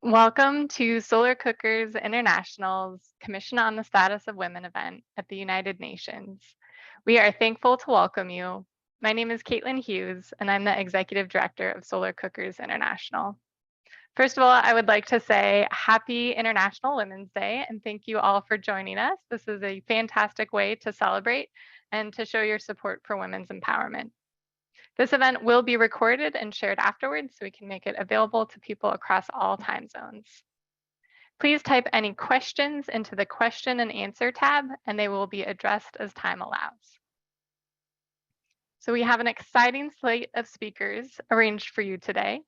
Welcome to Solar Cookers International's Commission on the Status of Women event at the United Nations. We are thankful to welcome you. My name is Caitlin Hughes, and I'm the Executive Director of Solar Cookers International. First of all, I would like to say Happy International Women's Day, and thank you all for joining us. This is a fantastic way to celebrate and to show your support for women's empowerment. This event will be recorded and shared afterwards so we can make it available to people across all time zones. Please type any questions into the question and answer tab, and they will be addressed as time allows. So we have an exciting slate of speakers arranged for you today.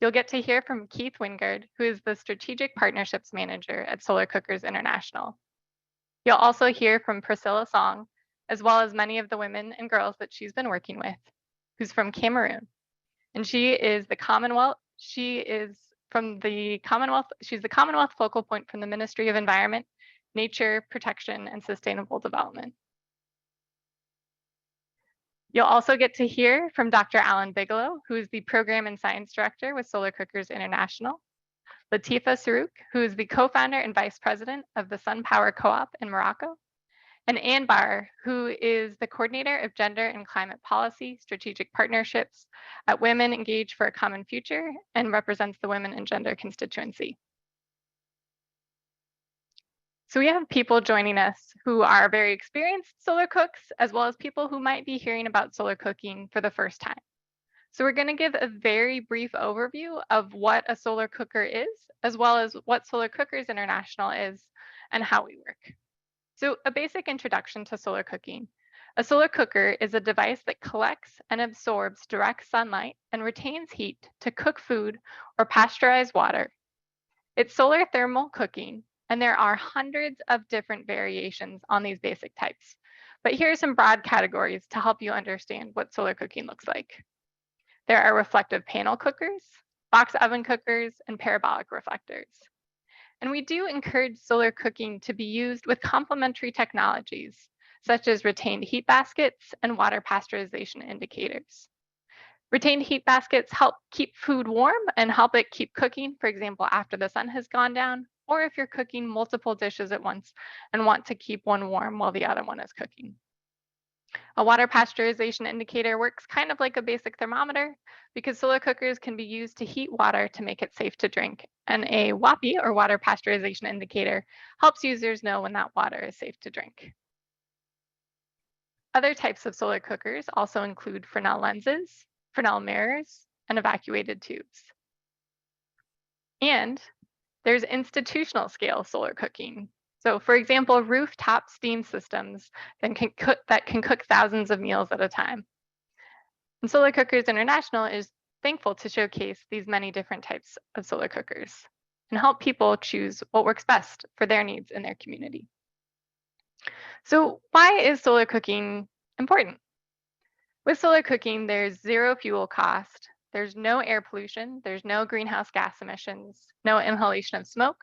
You'll get to hear from Keith Wingard, who is the Strategic Partnerships Manager at Solar Cookers International. You'll also hear from Priscilla Song, as well as many of the women and girls that she's been working with, who's from Cameroon. And she's the Commonwealth focal point from the Ministry of Environment, Nature, Protection, and Sustainable Development. You'll also get to hear from Dr. Alan Bigelow, who is the Program and Science Director with Solar Cookers International, Latifa Sarouk, who is the co-founder and vice president of the Sun Power Co-op in Morocco, and Ann Barr, who is the coordinator of gender and climate policy strategic partnerships at Women Engage for a Common Future and represents the women and gender constituency. So we have people joining us who are very experienced solar cooks, as well as people who might be hearing about solar cooking for the first time. So we're going to give a very brief overview of what a solar cooker is, as well as what Solar Cookers International is and how we work. So a basic introduction to solar cooking. A solar cooker is a device that collects and absorbs direct sunlight and retains heat to cook food or pasteurize water. It's solar thermal cooking, and there are hundreds of different variations on these basic types. But here are some broad categories to help you understand what solar cooking looks like. There are reflective panel cookers, box oven cookers, and parabolic reflectors. And we do encourage solar cooking to be used with complementary technologies, such as retained heat baskets and water pasteurization indicators. Retained heat baskets help keep food warm and help it keep cooking, for example, after the sun has gone down, or if you're cooking multiple dishes at once and want to keep one warm while the other one is cooking. A water pasteurization indicator works kind of like a basic thermometer because solar cookers can be used to heat water to make it safe to drink. And a WAPI, or water pasteurization indicator, helps users know when that water is safe to drink. Other types of solar cookers also include Fresnel lenses, Fresnel mirrors, and evacuated tubes. And there's institutional scale solar cooking. So for example, rooftop steam systems that can cook thousands of meals at a time. And Solar Cookers International is thankful to showcase these many different types of solar cookers and help people choose what works best for their needs in their community. So why is solar cooking important? With solar cooking, there's zero fuel cost, there's no air pollution, there's no greenhouse gas emissions, no inhalation of smoke.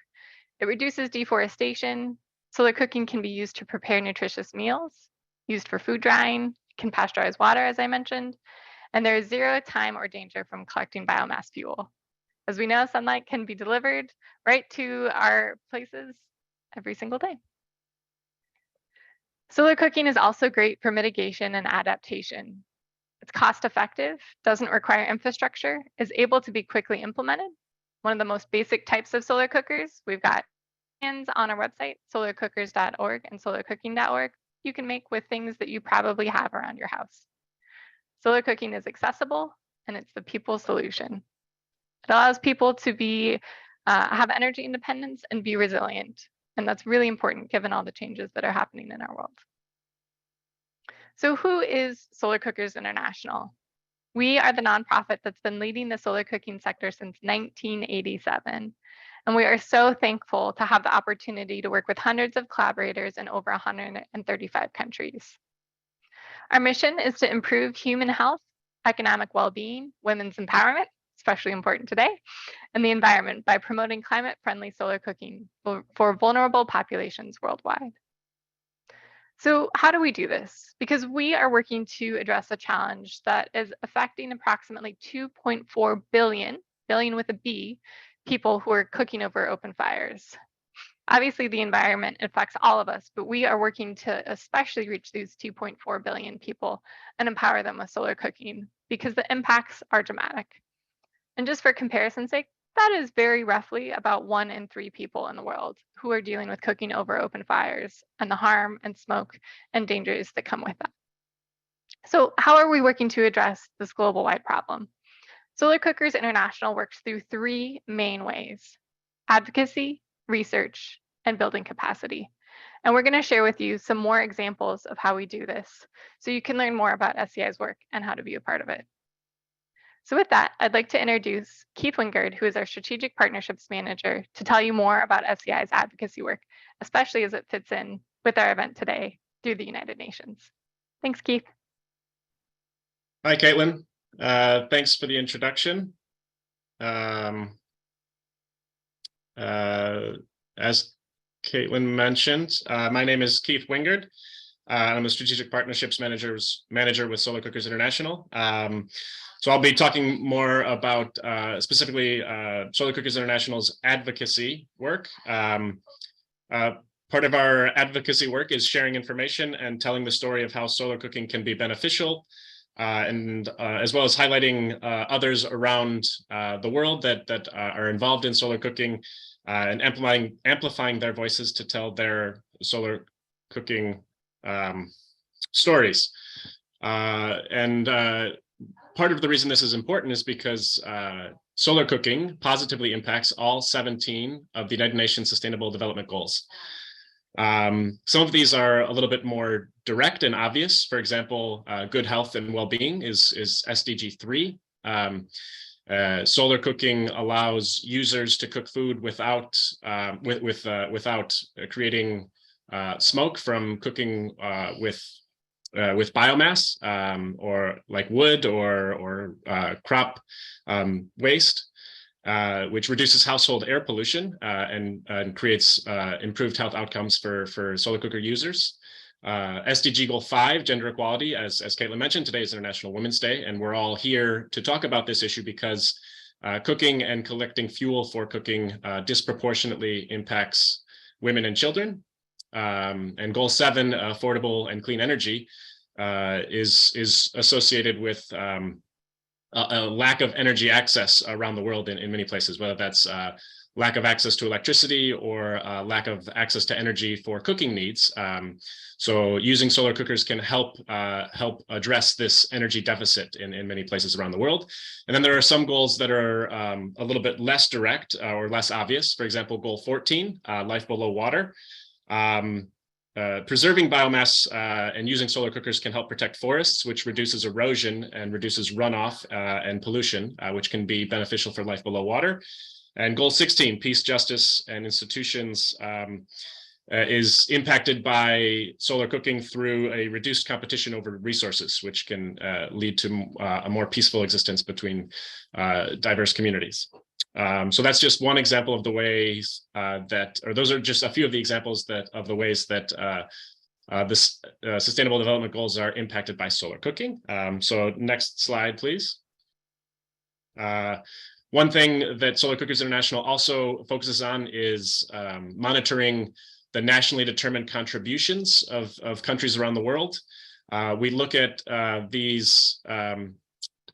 It reduces deforestation. Solar cooking can be used to prepare nutritious meals, used for food drying, can pasteurize water, as I mentioned, and there is zero time or danger from collecting biomass fuel. As we know, sunlight can be delivered right to our places every single day. Solar cooking is also great for mitigation and adaptation. It's cost effective, doesn't require infrastructure, is able to be quickly implemented. One of the most basic types of solar cookers, we've got on our website, solarcookers.org and solarcooking.org, you can make with things that you probably have around your house. Solar cooking is accessible and it's the people's solution. It allows people to have energy independence and be resilient. And that's really important given all the changes that are happening in our world. So who is Solar Cookers International? We are the nonprofit that's been leading the solar cooking sector since 1987. And we are so thankful to have the opportunity to work with hundreds of collaborators in over 135 countries. Our mission is to improve human health, economic well-being, women's empowerment, especially important today, and the environment by promoting climate-friendly solar cooking for vulnerable populations worldwide. So how do we do this? Because we are working to address a challenge that is affecting approximately 2.4 billion with a B, people who are cooking over open fires. Obviously, the environment affects all of us, but we are working to especially reach these 2.4 billion people and empower them with solar cooking because the impacts are dramatic. And just for comparison's sake, that is very roughly about 1 in 3 people in the world who are dealing with cooking over open fires and the harm and smoke and dangers that come with that. So how are we working to address this global-wide problem? Solar Cookers International works through 3 main ways: advocacy, research, and building capacity. And we're going to share with you some more examples of how we do this so you can learn more about SCI's work and how to be a part of it. So with that, I'd like to introduce Keith Wingard, who is our Strategic Partnerships Manager, to tell you more about SCI's advocacy work, especially as it fits in with our event today through the United Nations. Thanks, Keith. Hi, Caitlin. Thanks for the introduction. As Caitlin mentioned, my name is Keith Wingard. I'm a Strategic Partnerships Manager with Solar Cookers International. So I'll be talking more about specifically Solar Cookers International's advocacy work. Part of our advocacy work is sharing information and telling the story of how solar cooking can be beneficial, and as well as highlighting others around the world that are involved in solar cooking, and amplifying their voices to tell their solar cooking stories. Part of the reason this is important is because solar cooking positively impacts all 17 of the United Nations Sustainable Development Goals. Some of these are a little bit more direct and obvious. For example, good health and well-being is SDG 3. Solar cooking allows users to cook food without creating smoke from cooking with biomass, or like wood or crop waste, which reduces household air pollution and creates improved health outcomes for solar cooker users. SDG Goal 5, gender equality, as Caitlin mentioned, today is International Women's Day, and we're all here to talk about this issue because cooking and collecting fuel for cooking disproportionately impacts women and children. And Goal 7, affordable and clean energy, is associated with a lack of energy access around the world in many places, whether that's lack of access to electricity or lack of access to energy for cooking needs. So using solar cookers can help address this energy deficit in many places around the world. And then there are some goals that are a little bit less direct or less obvious. For example, Goal 14, life below water. Preserving biomass and using solar cookers can help protect forests, which reduces erosion and reduces runoff and pollution, which can be beneficial for life below water. And Goal 16, peace, justice, and institutions, is impacted by solar cooking through a reduced competition over resources, which can lead to a more peaceful existence between diverse communities. So that's just one example of the ways those are just a few of the examples of the ways that the Sustainable Development Goals are impacted by solar cooking. So next slide, please. One thing that Solar Cookers International also focuses on is monitoring the nationally determined contributions of countries around the world. We look at these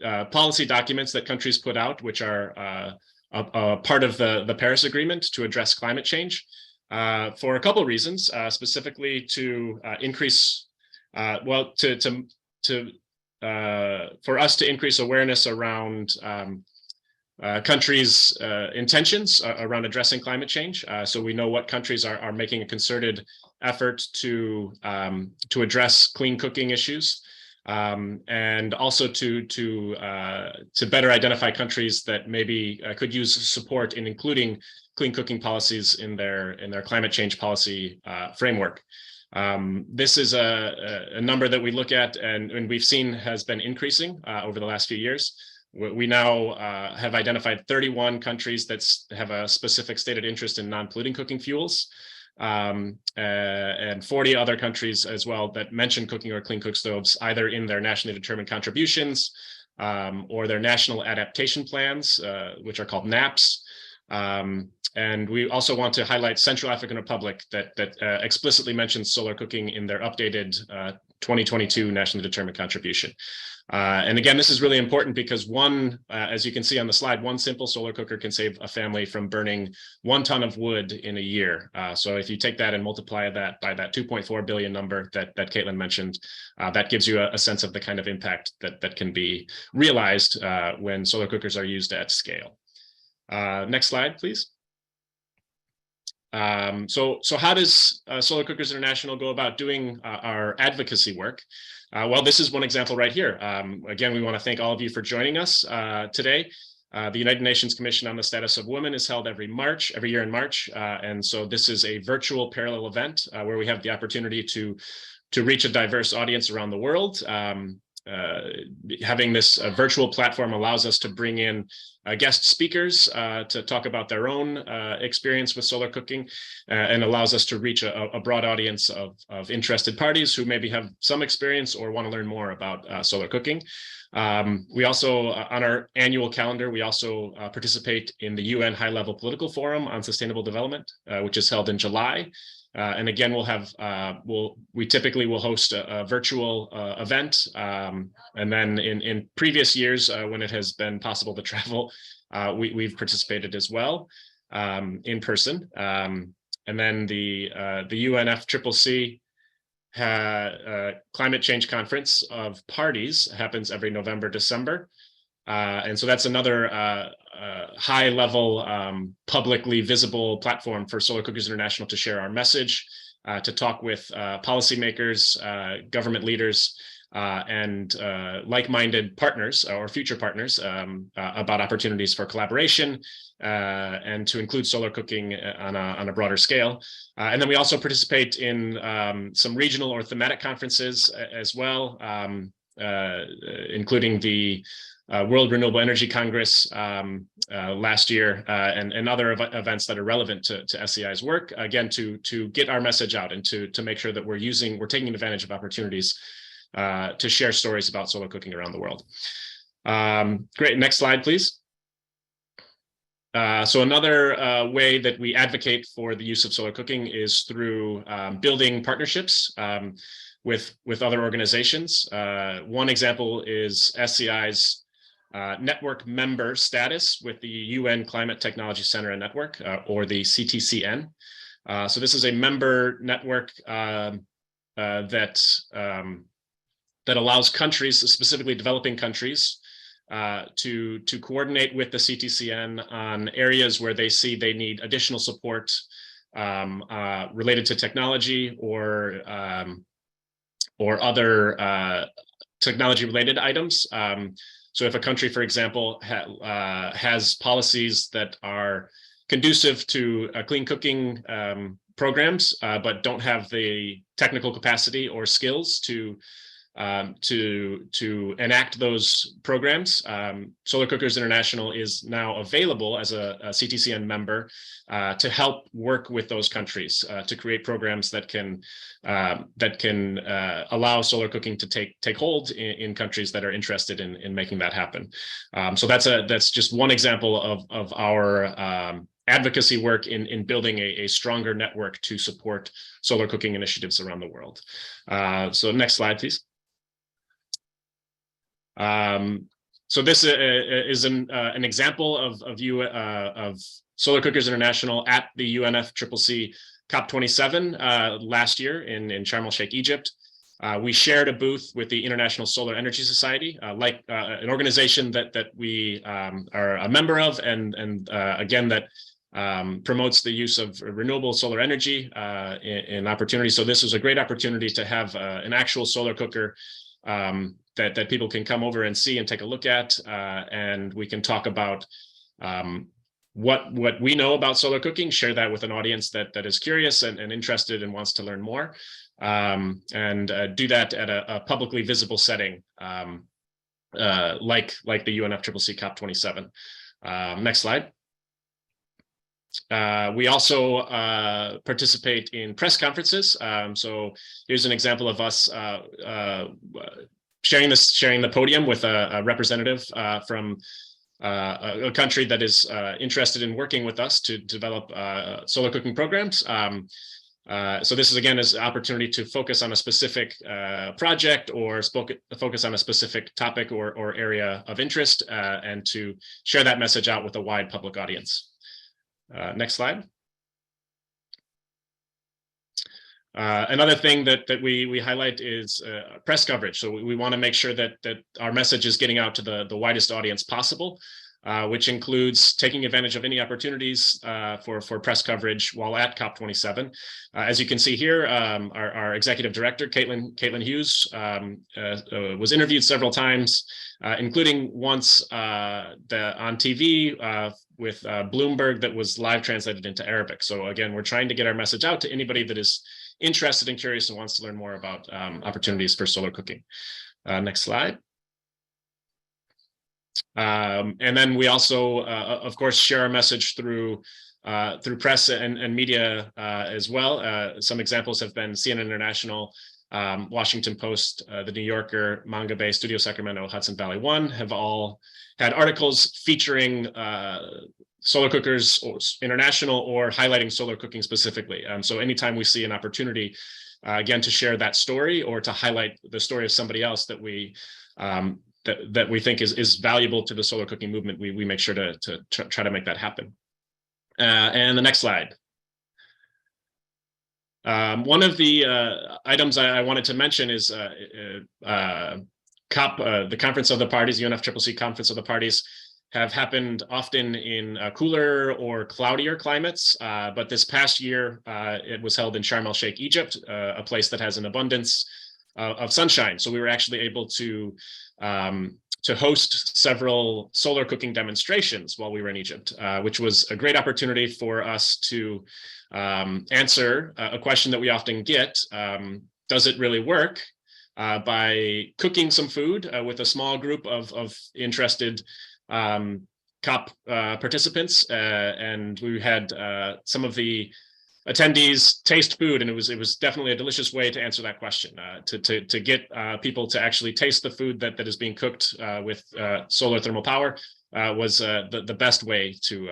policy documents that countries put out, which are a part of the Paris Agreement to address climate change, for a couple of reasons, specifically to increase, for us to increase awareness around countries' intentions around addressing climate change. So we know what countries are making a concerted effort to address clean cooking issues. And also to better identify countries that maybe could use support in including clean cooking policies in their climate change policy framework. This is a number that we look at and we've seen has been increasing over the last few years. We now have identified 31 countries that have a specific stated interest in non-polluting cooking fuels. And 40 other countries as well that mention cooking or clean cook stoves either in their nationally determined contributions or their national adaptation plans, which are called NAPs, And we also want to highlight Central African Republic that explicitly mentions solar cooking in their updated 2022 nationally determined contribution. And again, this is really important because as you can see on the slide, one simple solar cooker can save a family from burning 1 ton of wood in a year. So if you take that and multiply that by that 2.4 billion number that Caitlin mentioned, that gives you a sense of the kind of impact that can be realized when solar cookers are used at scale. Next slide, please. So how does Solar Cookers International go about doing our advocacy work? Well, this is one example right here. Again, we want to thank all of you for joining us today. The United Nations Commission on the Status of Women is held every year in March. And so this is a virtual parallel event where we have the opportunity to reach a diverse audience around the world. Having this virtual platform allows us to bring in guest speakers to talk about their own experience with solar cooking, and allows us to reach a broad audience of interested parties who maybe have some experience or want to learn more about solar cooking. We also, on our annual calendar, we also participate in the UN High-Level Political Forum on Sustainable Development, which is held in July. And again, we typically will host a virtual event. And then in previous years, when it has been possible to travel, we've participated as well in person. And then the UNFCCC Climate Change Conference of Parties happens every November, December. And so that's another high-level, publicly visible platform for Solar Cookers International to share our message, to talk with policymakers, government leaders, and like-minded partners or future partners about opportunities for collaboration, and to include solar cooking on a broader scale. And then we also participate in some regional or thematic conferences as well, including the World Renewable Energy Congress last year, and other events that are relevant to SCI's work, again, to get our message out and to make sure that we're taking advantage of opportunities to share stories about solar cooking around the world. Great, next slide, please. So another way that we advocate for the use of solar cooking is through building partnerships with other organizations. One example is SCI's network member status with the UN Climate Technology Center and Network, or the CTCN. So this is a member network that allows countries, specifically developing countries, to coordinate with the CTCN on areas where they see they need additional support related to technology or other technology-related items. So if a country, for example, has policies that are conducive to clean cooking programs, but don't have the technical capacity or skills to enact those programs, Solar Cookers International is now available as a CTCN member to help work with those countries to create programs that can allow solar cooking to take hold in countries that are interested in making that happen. So that's just one example of our advocacy work in building a stronger network to support solar cooking initiatives around the world. So next slide, please. So this is an example of Solar Cookers International at the UNFCCC COP27 last year in Sharm el-Sheikh, Egypt. We shared a booth with the International Solar Energy Society, like an organization that we are a member of, and again, that promotes the use of renewable solar energy in opportunities. So this was a great opportunity to have an actual solar cooker that people can come over and see and take a look at, and we can talk about what we know about solar cooking, share that with an audience that is curious and interested and wants to learn more, and do that at a publicly visible setting, like the UNFCCC COP27. Next slide. We also participate in press conferences. So here's an example of us sharing the podium with a representative from a country that is interested in working with us to develop solar cooking programs. So this is, again, is an opportunity to focus on a specific project or focus on a specific topic or area of interest and to share that message out with a wide public audience. Next slide. Another thing that we highlight is press coverage. So we want to make sure that our message is getting out to the widest audience possible, which includes taking advantage of any opportunities for press coverage while at COP27. As you can see here, our executive director, Caitlin Hughes, was interviewed several times, including once on TV with Bloomberg that was live translated into Arabic. So again, we're trying to get our message out to anybody that is interested and curious and wants to learn more about opportunities for solar cooking. Next slide. And then we also, of course, share our message through press and media as well. Some examples have been CNN International, Washington Post, The New Yorker, Manga Bay, Studio Sacramento, Hudson Valley One have all had articles featuring solar cookers international or highlighting solar cooking specifically. So anytime we see an opportunity, again, to share that story or to highlight the story of somebody else that we that we think is valuable to the solar cooking movement, we make sure to try to make that happen. And the next slide. One of the items I wanted to mention is COP, the Conference of the Parties, UNFCCC Conference of the Parties, have happened often in cooler or cloudier climates, but this past year it was held in Sharm el-Sheikh, Egypt, a place that has an abundance of sunshine. So we were actually able to host several solar cooking demonstrations while we were in Egypt, which was a great opportunity for us to answer a question that we often get. Does it really work? By cooking some food with a small group of interested COP participants, and we had some of the attendees taste food, and it was definitely a delicious way to answer that question, to get people to actually taste the food that is being cooked with solar thermal power was the best way to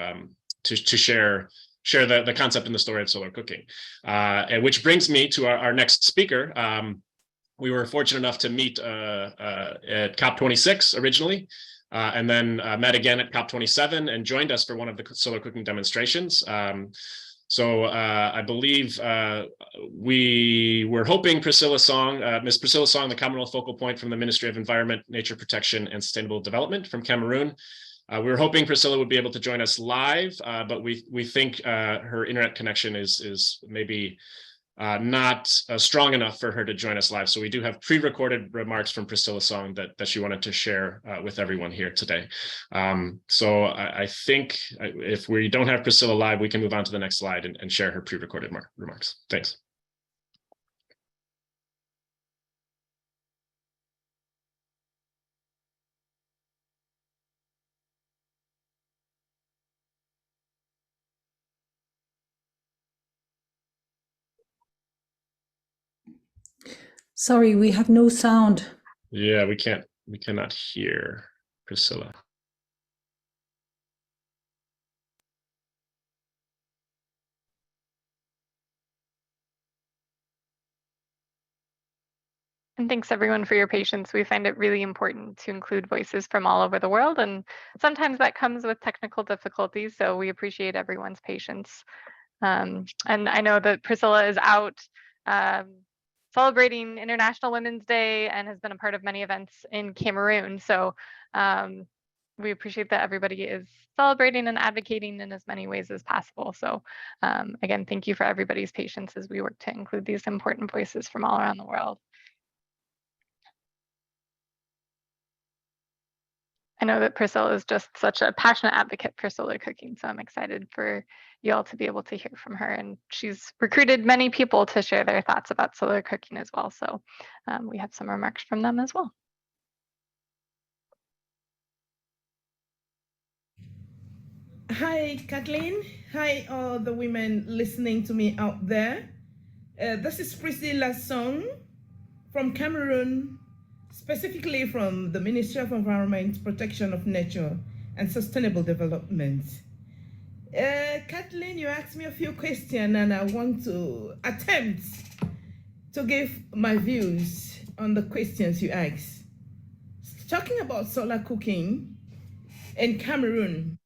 share the concept and the story of solar cooking. And which brings me to our next speaker. We were fortunate enough to meet at COP26 originally, and then met again at COP27 and joined us for one of the solar cooking demonstrations. So I believe we were hoping Priscilla Song, Ms. Priscilla Song, the Commonwealth Focal Point from the Ministry of Environment, Nature Protection and Sustainable Development from Cameroon. We were hoping Priscilla would be able to join us live, but we think her internet connection is maybe not strong enough for her to join us live. So we do have pre-recorded remarks from Priscilla Song that she wanted to share with everyone here today. So I think if we don't have Priscilla live, we can move on to the next slide and share her pre-recorded remarks. Thanks. Sorry, we have no sound. Yeah, we cannot hear Priscilla. And thanks everyone for your patience. We find it really important to include voices from all over the world, and sometimes that comes with technical difficulties, so we appreciate everyone's patience. And I know that Priscilla is out celebrating International Women's Day and has been a part of many events in Cameroon. So we appreciate that everybody is celebrating and advocating in as many ways as possible. So again, thank you for everybody's patience as we work to include these important voices from all around the world. I know that Priscilla is just such a passionate advocate for solar cooking, so I'm excited for you all to be able to hear from her. And she's recruited many people to share their thoughts about solar cooking as well. So we have some remarks from them as well. Hi, Kathleen. Hi, all the women listening to me out there. This is Priscilla Song from Cameroon, specifically from the Ministry of Environment, Protection of Nature and sustainable development. Kathleen, you asked me a few questions, and I want to attempt to give my views on the questions you asked. Talking about solar cooking in Cameroon,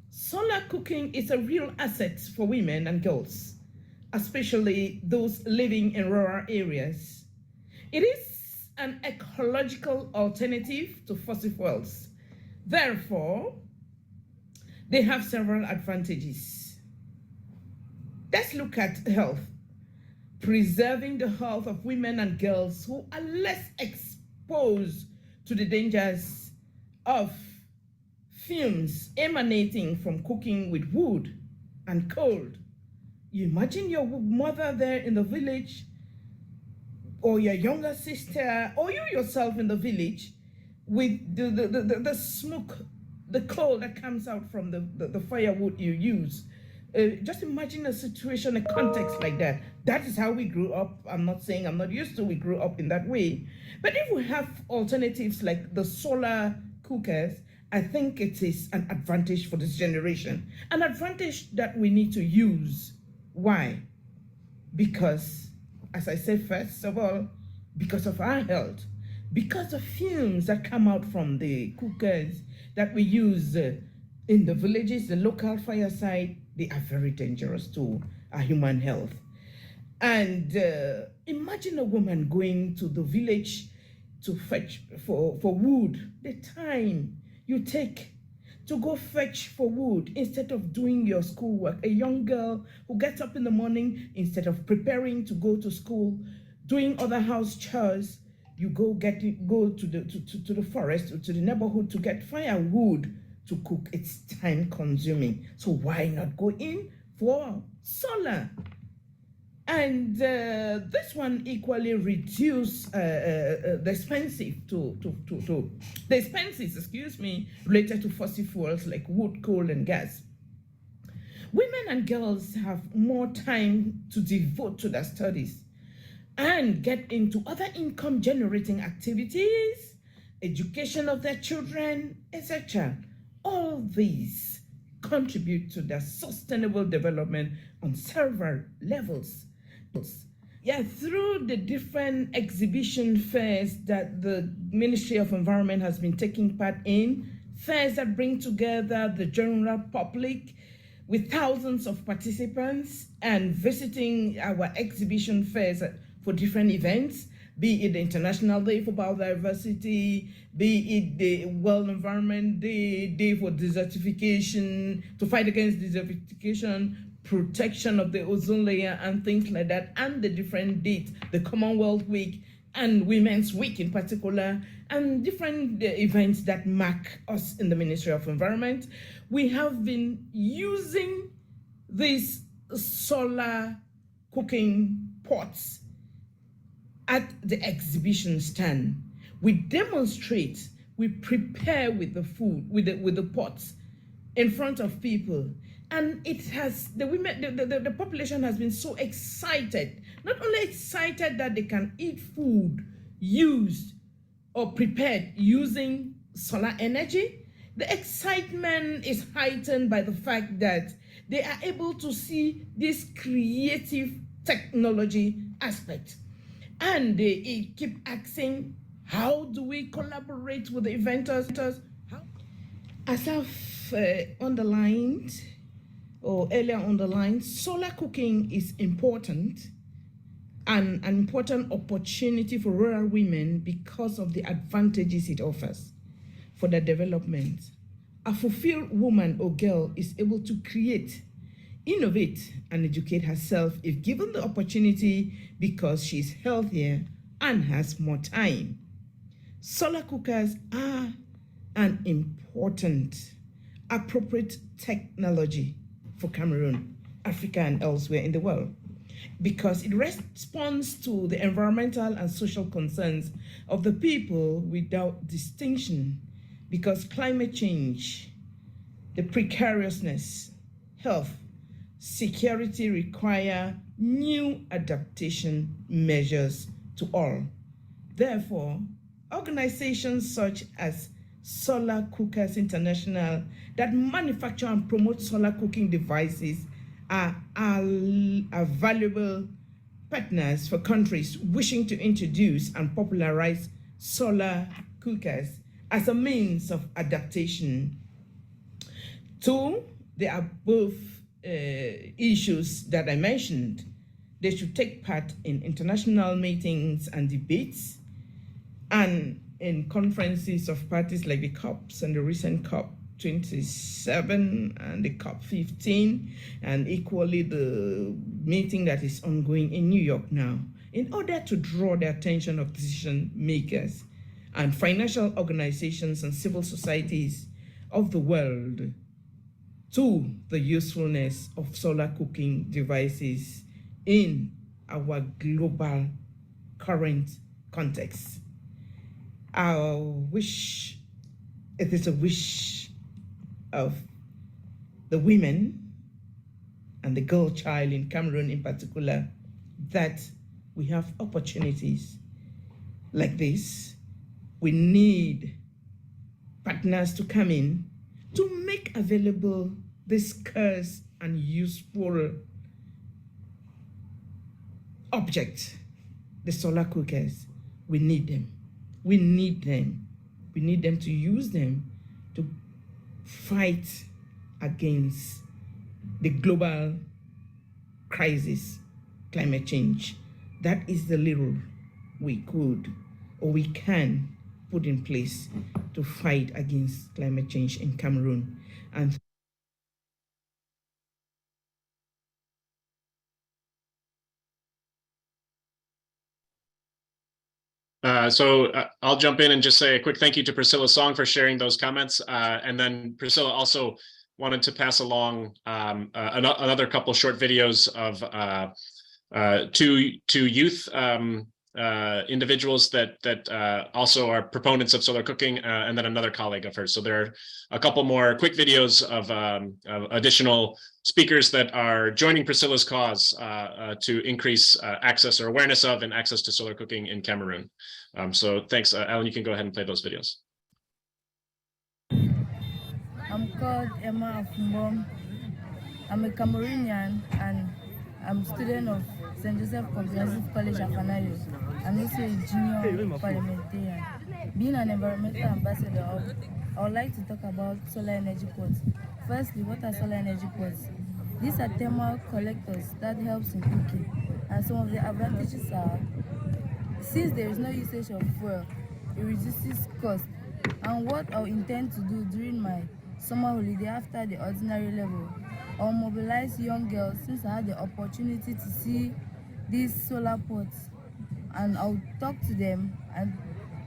solar cooking is a real asset for women and girls, especially those living in rural areas. It is an ecological alternative to fossil fuels. Therefore, they have several advantages. Let's look at health. Preserving the health of women and girls who are less exposed to the dangers of fumes emanating from cooking with wood and coal. You imagine your mother there in the village, or your younger sister, or you yourself in the village with the smoke, the coal that comes out from the firewood you use. Just imagine a situation, a context like that. That is how we grew up. I'm not saying I'm not used to, we grew up in that way. But if we have alternatives like the solar cookers, I think it is an advantage for this generation. An advantage that we need to use. Why? Because, as I said, first of all, because of our health, because of fumes that come out from the cookers that we use in the villages, the local fireside, they are very dangerous to our human health. And imagine a woman going to the village to fetch for wood, the time you take to go fetch for wood instead of doing your schoolwork. A young girl who gets up in the morning, instead of preparing to go to school, doing other house chores, you go to the forest or to the neighborhood to get firewood to cook. It's time consuming. So why not go in for solar? And this one equally reduce the expenses, related to fossil fuels like wood, coal, and gas. Women and girls have more time to devote to their studies and get into other income generating activities, education of their children, etc. All these contribute to their sustainable development on several levels. Yeah, through the different exhibition fairs that the Ministry of Environment has been taking part in, fairs that bring together the general public with thousands of participants and visiting our exhibition fairs for different events, be it the International Day for Biodiversity, be it the World Environment Day, Day for Desertification, to fight against desertification, protection of the ozone layer, and things like that, and the different dates, the Commonwealth Week and Women's Week in particular, and different events that mark us in the Ministry of Environment. We have been using these solar cooking pots at the exhibition stand. We demonstrate, we prepare with the food, with the pots in front of people. And it has, the population has been so excited, not only excited that they can eat food used or prepared using solar energy, the excitement is heightened by the fact that they are able to see this creative technology aspect. And they keep asking, how do we collaborate with the inventors? As I've underlined, or earlier underlined, solar cooking is important and an important opportunity for rural women because of the advantages it offers for their development. A fulfilled woman or girl is able to create, innovate, and educate herself if given the opportunity because she's healthier and has more time. Solar cookers are an important, appropriate technology for Cameroon, Africa, and elsewhere in the world, because it responds to the environmental and social concerns of the people without distinction, because climate change, the precariousness, health, security require new adaptation measures to all. Therefore, organizations such as Solar Cookers International that manufacture and promote solar cooking devices are valuable partners for countries wishing to introduce and popularize solar cookers as a means of adaptation to the above issues that I mentioned. They should take part in international meetings and debates and in conferences of parties like the COPs and the recent COP27 and the COP15, and equally the meeting that is ongoing in New York now, in order to draw the attention of decision makers and financial organizations and civil societies of the world to the usefulness of solar cooking devices in our global current context. I wish, it is a wish of the women and the girl child in Cameroon in particular, that we have opportunities like this. We need partners to come in to make available this scarce and useful object, the solar cookers. We need them. We need them. We need them to use them to fight against the global crisis, climate change. That is the little we could or we can put in place to fight against climate change in Cameroon. And I'll jump in and just say a quick thank you to Priscilla Song for sharing those comments. And then Priscilla also wanted to pass along another couple short videos of two youth individuals that also are proponents of solar cooking, and then another colleague of hers. So there are a couple more quick videos of additional speakers that are joining Priscilla's cause to increase access or awareness of and access to solar cooking in Cameroon. So thanks, Alan, you can go ahead and play those videos. I'm called Emma Afumbom. I'm a Cameroonian and I'm a student of St. Joseph Comprehensive College Afanayo. I'm also a junior parliamentarian. Being an environmental ambassador, I would like to talk about solar energy pots. Firstly, what are solar energy pots? These are thermal collectors that helps in cooking, and some of the advantages are, since there is no usage of fuel, it reduces cost. And what I intend to do during my summer holiday after the ordinary level, I'll mobilize young girls, since I had the opportunity to see these solar pots, and I'll talk to them and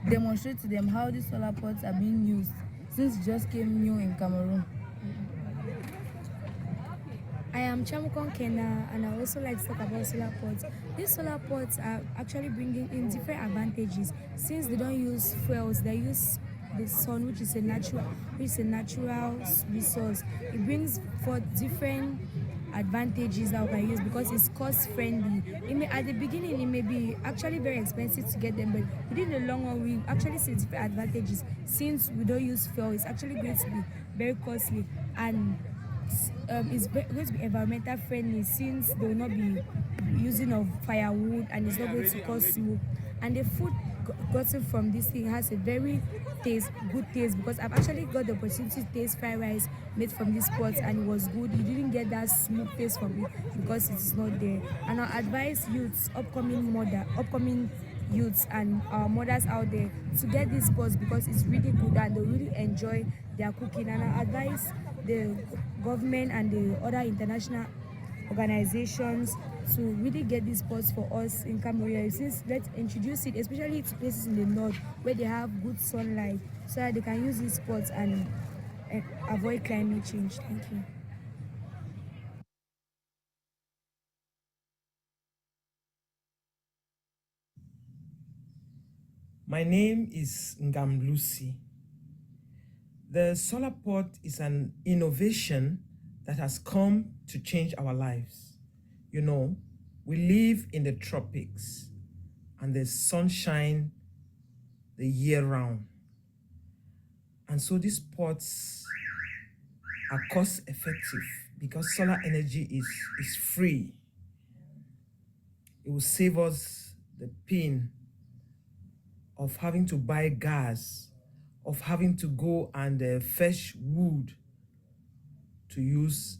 demonstrate to them how these solar pots are being used, since it just came new in Cameroon. I am Chamukon Kena, and I also like to talk about solar pots. These solar pots are actually bringing in different advantages, since they don't use fuels, they use the sun, which is a natural resource. It brings forth different advantages that we can use because it's cost friendly. At the beginning it may be actually very expensive to get them, but within the long run we actually see different advantages. Since we don't use fuel, it's actually going to be very costly, and it's going to be environmental friendly, since they will not be using of firewood, and it's not going to cause smoke. And the food gotten from this thing has a very good taste, because I've actually got the opportunity to taste fried rice made from this pot, and it was good. You didn't get that smooth taste from it because it is not there. And I advise youths, upcoming youths and our mothers out there, to get this pots because it's really good and they really enjoy their cooking. And I advise the government and the other international organizations to really get these pots for us in Cameroon, since let's introduce it, especially to places in the north where they have good sunlight, so that they can use these pots and avoid climate change. Thank you. My name is Ngam Lucy. The solar pot is an innovation that has come to change our lives. You know, we live in the tropics and there's sunshine the year round. And so these pots are cost effective because solar energy is free. It will save us the pain of having to buy gas, of having to go and fetch wood to use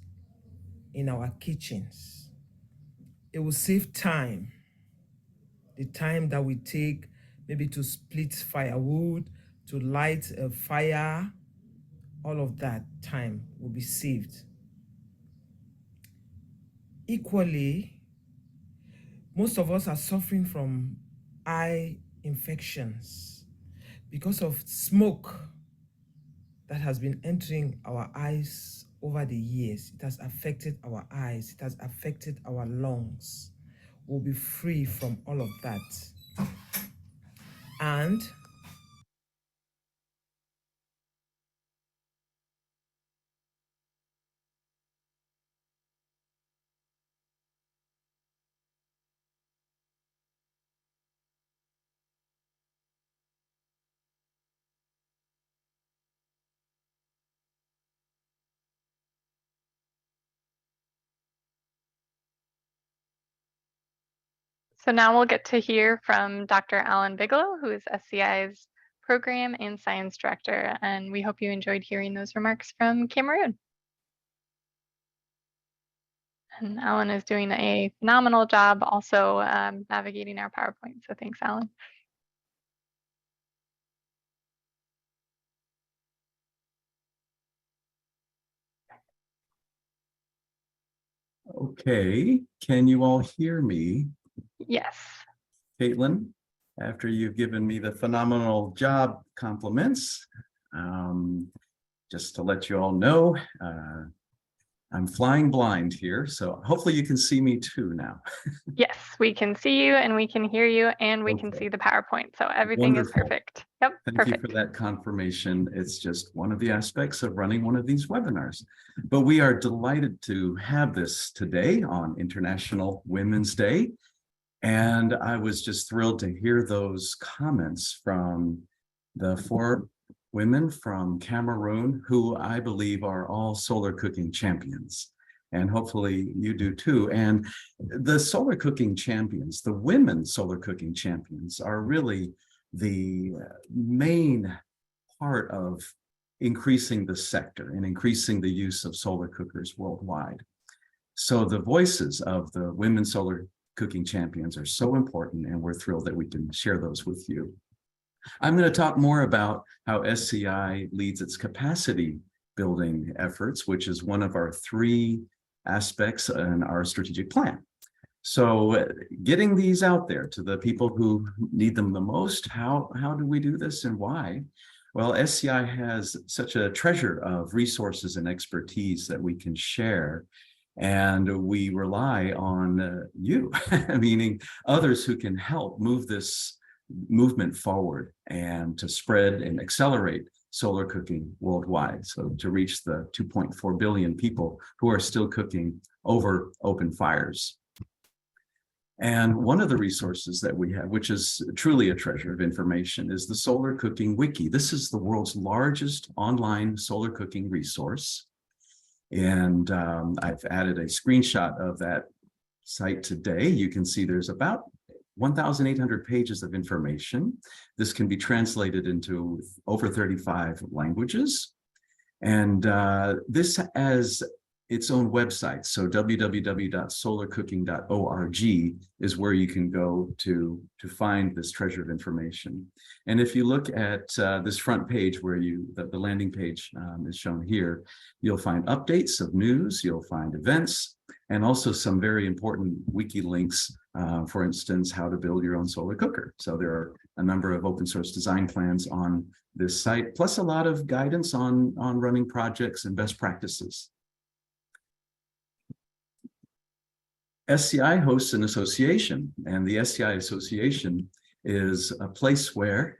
in our kitchens. It will save time, the time that we take maybe to split firewood, to light a fire, all of that time will be saved. Equally, most of us are suffering from eye infections because of smoke that has been entering our eyes over the years. It has affected our eyes, it has affected our lungs. We'll be free from all of that. And So now we'll get to hear from Dr. Alan Bigelow, who is SCI's Program and Science Director, and we hope you enjoyed hearing those remarks from Cameroon. And Alan is doing a phenomenal job also navigating our PowerPoint, so thanks, Alan. Okay, can you all hear me? Yes. Caitlin, after you've given me the phenomenal job compliments, just to let you all know, I'm flying blind here, so hopefully you can see me too now. Yes, we can see you and we can hear you and we can see the PowerPoint, so everything is perfect. Yep, Thank you for that confirmation. It's just one of the aspects of running one of these webinars. But we are delighted to have this today on International Women's Day. And I was just thrilled to hear those comments from the 4 women from Cameroon, who I believe are all solar cooking champions. And hopefully you do too. And the solar cooking champions, the women solar cooking champions, are really the main part of increasing the sector and increasing the use of solar cookers worldwide. So the voices of the women solar cooking champions are so important, and we're thrilled that we can share those with you. I'm going to talk more about how SCI leads its capacity building efforts, which is one of our 3 aspects in our strategic plan. So getting these out there to the people who need them the most, how do we do this and why? Well, SCI has such a treasure of resources and expertise that we can share. And we rely on you, meaning others who can help move this movement forward and to spread and accelerate solar cooking worldwide. So to reach the 2.4 billion people who are still cooking over open fires. And one of the resources that we have, which is truly a treasure of information, is the Solar Cooking Wiki. This is the world's largest online solar cooking resource. And I've added a screenshot of that site today. You can see there's about 1,800 pages of information. This can be translated into over 35 languages. And this has its own website. So www.solarcooking.org is where you can go to find this treasure of information. And if you look at this front page where the landing page is shown here, you'll find updates of news, you'll find events, and also some very important wiki links, for instance, how to build your own solar cooker. So there are a number of open source design plans on this site, plus a lot of guidance on running projects and best practices. SCI hosts an association, and the SCI Association is a place where,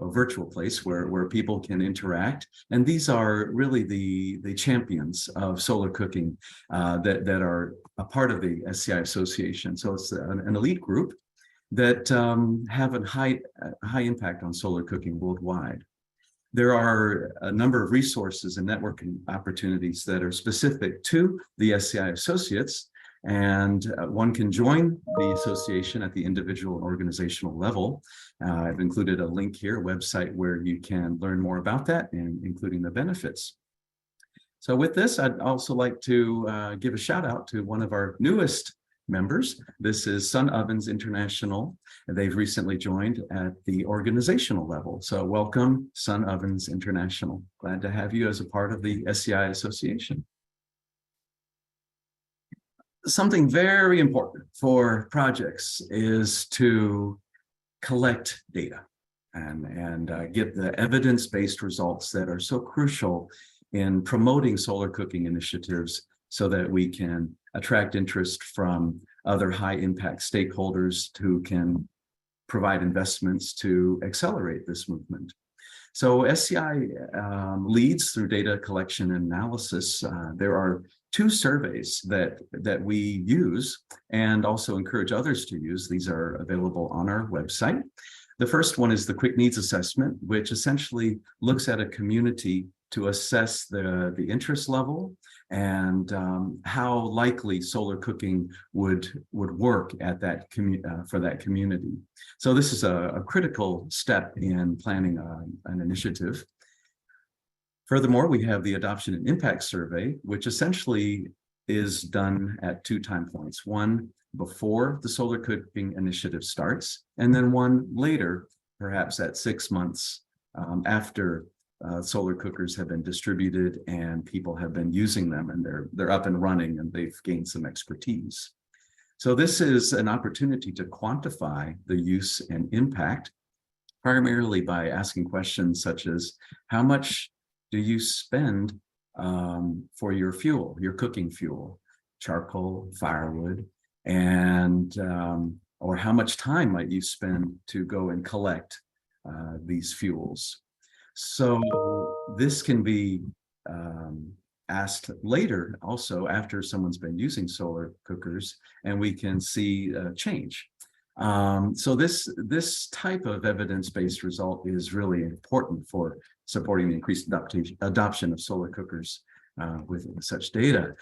a virtual place where people can interact. And these are really the champions of solar cooking that are a part of the SCI Association. So it's an elite group that have a high impact on solar cooking worldwide. There are a number of resources and networking opportunities that are specific to the SCI associates, and one can join the association at the individual and organizational level. I've included a link here, a website where you can learn more about that, and including the benefits. So with this, I'd also like to give a shout out to one of our newest members. This is Sun Ovens International. They've recently joined at the organizational level. So welcome, Sun Ovens International. Glad to have you as a part of the SCI Association. Something very important for projects is to collect data and get the evidence-based results that are so crucial in promoting solar cooking initiatives, so that we can attract interest from other high impact stakeholders who can provide investments to accelerate this movement. So SCI leads through data collection and analysis. There are 2 surveys that we use and also encourage others to use. These are available on our website. The first one is the Quick Needs Assessment, which essentially looks at a community to assess the interest level and how likely solar cooking would work at that for that community. So this is a critical step in planning an initiative. Furthermore, we have the Adoption and Impact Survey, which essentially is done at 2 time points. One before the solar cooking initiative starts, and then one later, perhaps at 6 months after solar cookers have been distributed and people have been using them, and they're up and running and they've gained some expertise. So this is an opportunity to quantify the use and impact, primarily by asking questions such as, how much do you spend for your fuel, your cooking fuel, charcoal, firewood, and or how much time might you spend to go and collect these fuels? So this can be asked later, also after someone's been using solar cookers, and we can see change. So this type of evidence-based result is really important for supporting the increased adoption of solar cookers with such data.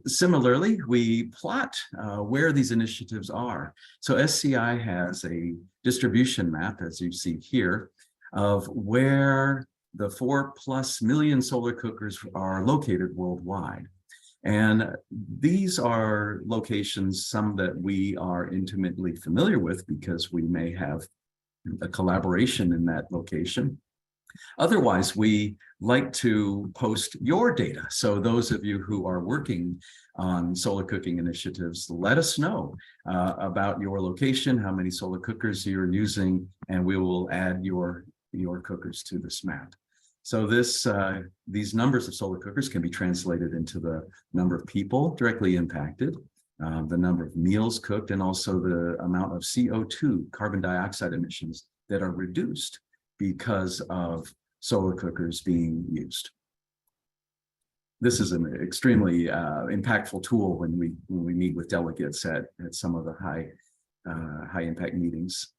Similarly, we plot where these initiatives are. So SCI has a distribution map, as you see here, of where the 4+ million solar cookers are located worldwide. And these are locations, some that we are intimately familiar with because we may have a collaboration in that location. Otherwise, we like to post your data. So those of you who are working on solar cooking initiatives, let us know about your location, how many solar cookers you're using, and we will add your cookers to this map. So these numbers of solar cookers can be translated into the number of people directly impacted, the number of meals cooked, and also the amount of CO2, carbon dioxide emissions, that are reduced because of solar cookers being used. This is an extremely impactful tool when we meet with delegates at some of the high impact meetings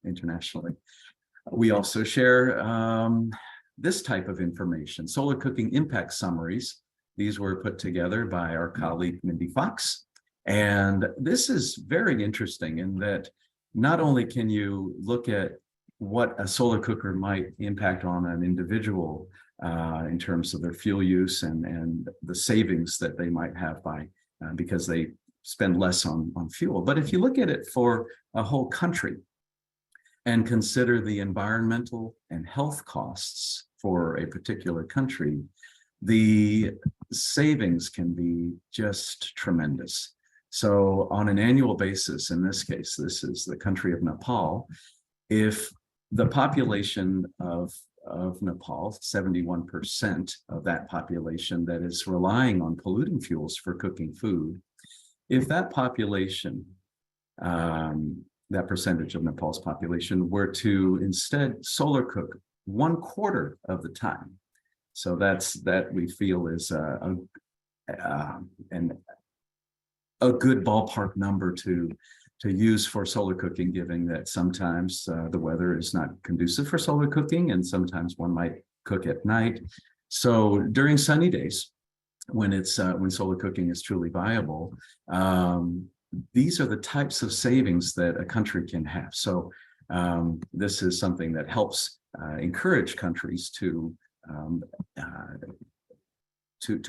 internationally. We also share this type of information, solar cooking impact summaries. These were put together by our colleague, Mindy Fox. And this is very interesting in that not only can you look at what a solar cooker might impact on an individual in terms of their fuel use and the savings that they might have by because they spend less on fuel. But if you look at it for a whole country and consider the environmental and health costs for a particular country, the savings can be just tremendous. So on an annual basis, in this case, this is the country of Nepal, if the population of Nepal, 71% of that population that is relying on polluting fuels for cooking food, if that population, that percentage of Nepal's population were to instead solar cook 1/4 of the time, so that we feel is a good ballpark number to to use for solar cooking, given that sometimes the weather is not conducive for solar cooking, and sometimes one might cook at night. So during sunny days, when solar cooking is truly viable, these are the types of savings that a country can have. So this is something that helps encourage countries to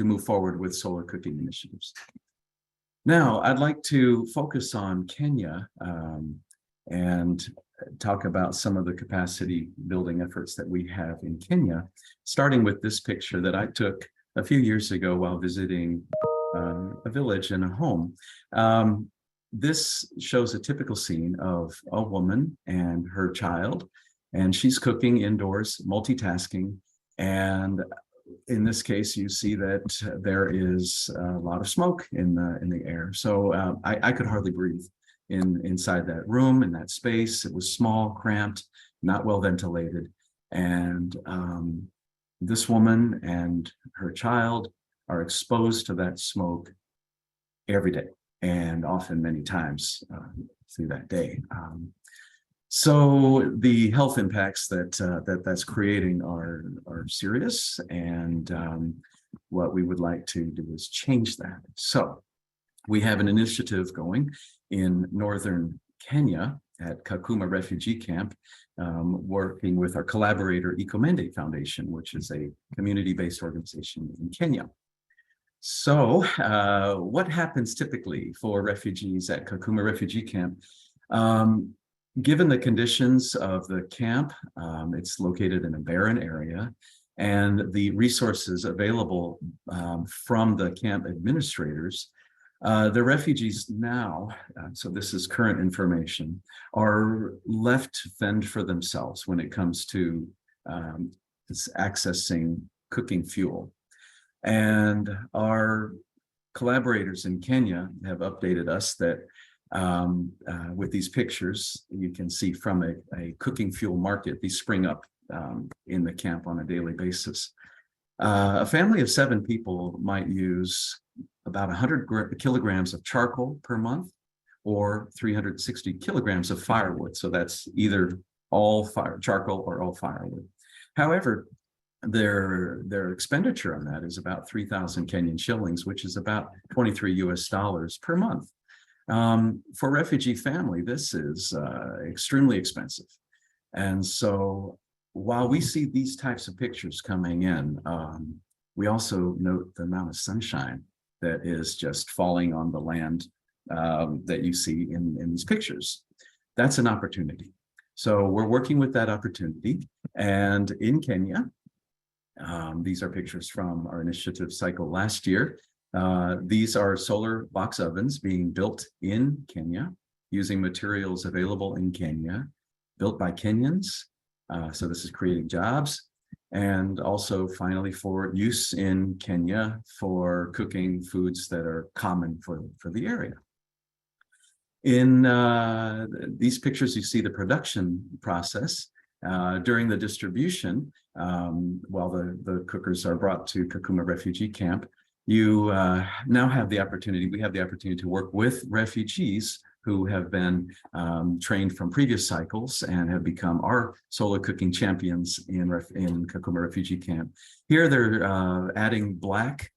move forward with solar cooking initiatives. Now, I'd like to focus on Kenya and talk about some of the capacity building efforts that we have in Kenya, starting with this picture that I took a few years ago while visiting a village and a home. This shows a typical scene of a woman and her child, and she's cooking indoors, multitasking. And in this case, you see that there is a lot of smoke in the air. So I could hardly breathe inside that room, in that space. It was small, cramped, not well ventilated. And this woman and her child are exposed to that smoke every day, and often many times through that day. So the health impacts that's creating are serious, and what we would like to do is change that. So we have an initiative going in northern Kenya at Kakuma Refugee Camp, working with our collaborator Ecomende Foundation, which is a community-based organization in Kenya. So what happens typically for refugees at Kakuma Refugee Camp? Given the conditions of the camp, it's located in a barren area, and the resources available from the camp administrators, the refugees now, so this is current information, are left to fend for themselves when it comes to accessing cooking fuel. And our collaborators in Kenya have updated us that with these pictures, you can see from a cooking fuel market, these spring up in the camp on a daily basis. A family of 7 people might use about 100 kilograms of charcoal per month, or 360 kilograms of firewood. So that's either all charcoal or all firewood. However, their expenditure on that is about 3,000 Kenyan shillings, which is about $23 US per month. For a refugee family, this is extremely expensive. And so while we see these types of pictures coming in, we also note the amount of sunshine that is just falling on the land that you see in these pictures. That's an opportunity. So we're working with that opportunity. And in Kenya, these are pictures from our initiative cycle last year. These are solar box ovens being built in Kenya using materials available in Kenya, built by Kenyans. So this is creating jobs, and also finally for use in Kenya for cooking foods that are common for the area. In these pictures, you see the production process. During the distribution, while the cookers are brought to Kakuma Refugee Camp, you now have the opportunity, we have the opportunity to work with refugees who have been trained from previous cycles and have become our solar cooking champions in Kakuma Refugee Camp. Here they're adding black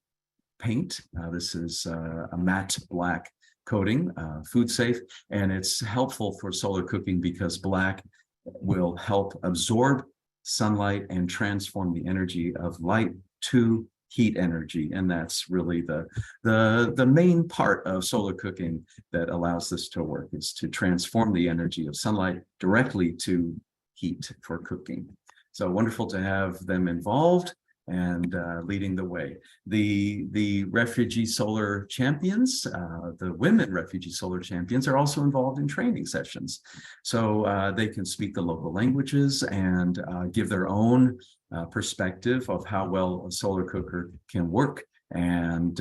paint. This is a matte black coating, food safe, and it's helpful for solar cooking because black will help absorb sunlight and transform the energy of light to heat energy. And that's really the main part of solar cooking that allows this to work, is to transform the energy of sunlight directly to heat for cooking. So wonderful to have them involved and leading the way. The refugee solar champions, the women refugee solar champions, are also involved in training sessions. So they can speak the local languages and give their own perspective of how well a solar cooker can work. And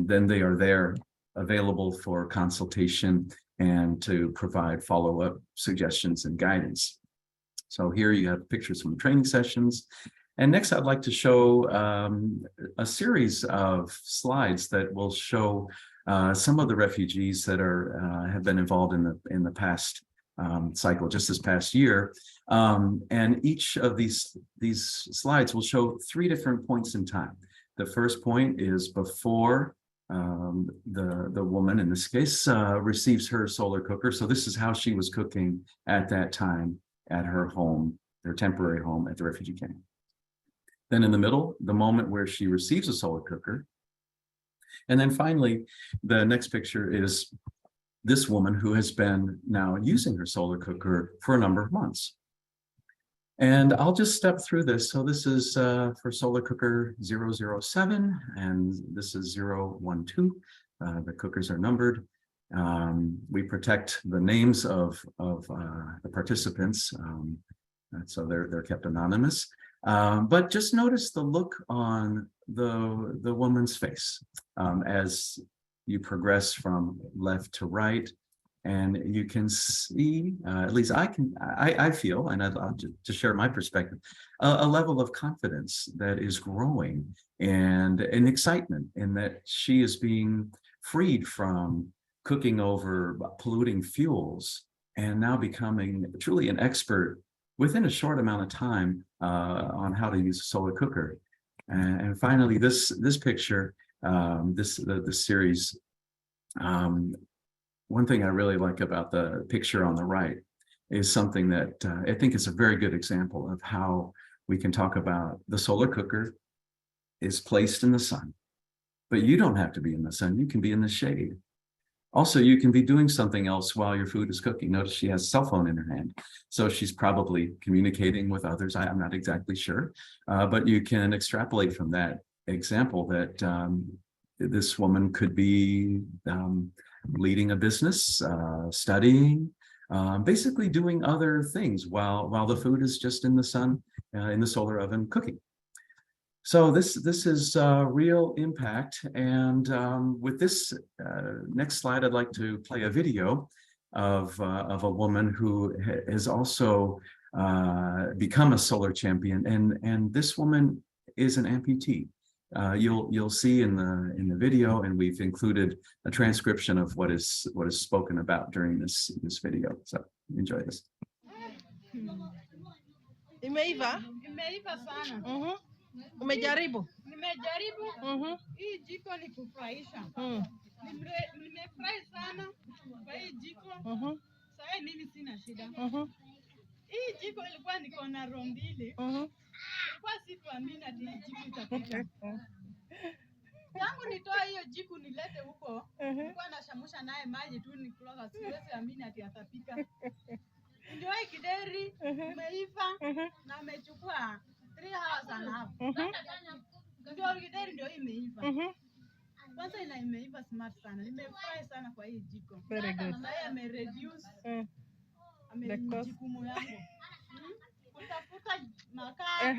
then they are there available for consultation and to provide follow-up suggestions and guidance. So here you have pictures from training sessions. And next, I'd like to show a series of slides that will show some of the refugees that have been involved in the past cycle, just this past year. And each of these slides will show 3 different points in time. The first point is before the woman, in this case, receives her solar cooker. So this is how she was cooking at that time at her home, their temporary home at the refugee camp. Then in the middle, the moment where she receives a solar cooker. And then finally, the next picture is this woman who has been now using her solar cooker for a number of months. And I'll just step through this. So this is for solar cooker 007, and this is 012. The cookers are numbered. We protect the names of the participants, so they're kept anonymous. But just notice the look on the woman's face as you progress from left to right. And you can see, at least I feel, and I'd love to share my perspective, a level of confidence that is growing and an excitement in that she is being freed from cooking over polluting fuels and now becoming truly an expert within a short amount of time on how to use a solar cooker. And finally, this picture, the series, one thing I really like about the picture on the right is something that I think is a very good example of how we can talk about the solar cooker is placed in the sun, but you don't have to be in the sun. You can be in the shade. Also, you can be doing something else while your food is cooking. Notice she has a cell phone in her hand. So she's probably communicating with others. I'm not exactly sure, but you can extrapolate from that example that this woman could be leading a business, studying, basically doing other things while the food is just in the sun, in the solar oven cooking. So this is real impact. And with this next slide, I'd like to play a video of a woman who has also become a solar champion. And this woman is an amputee. You'll see in the video, and we've included a transcription of what is spoken about during this video. So enjoy this. Imeiva? Imeiva sana. Umejaribu? Nimejaribu. Hii jiko ni kufurahisha. Nimefurahi sana kwa hii jiko. Sasa mimi sina shida. Hii jiko ilikuwa niko na roho mbili. Ilikuwa sikuamini ati hii jiko itapika. Tangu nitoa hiyo jiko nilete huko, nilikuwa nashamusha naye maji tu nikloga, siwezi amini ati atapika. Ndio hii kideri imeiva na amechukua 3 hours and a half. Ndio kideri ndio imeiva. Kwanza imeiva smart sana. Nimefurahi sana kwa hii jiko. Very good. Sasa amereduce jukumu yangu. Kutafuta makaa,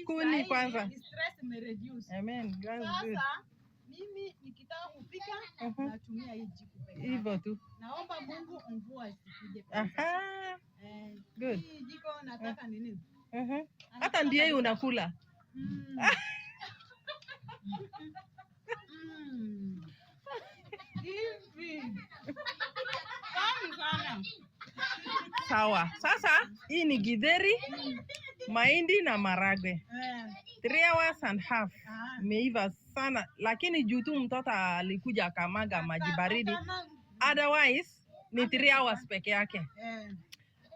kuni kwanza. Stress imereduce. Amen. That's good. Sasa mimi nikitaka kupika natumia hii jiko pekee. Hivyo tu. Naomba Mungu mvua isikuje. Good. Hii jiko nataka nini? Hata ndiye unakula. Sawa. Sasa hii ni githeri, mahindi na maragwe. 3 hours and a half. Imeiva sana, lakini juu tu mtoto alikuja akamaga maji baridi. Otherwise ni 3 hours peke yake.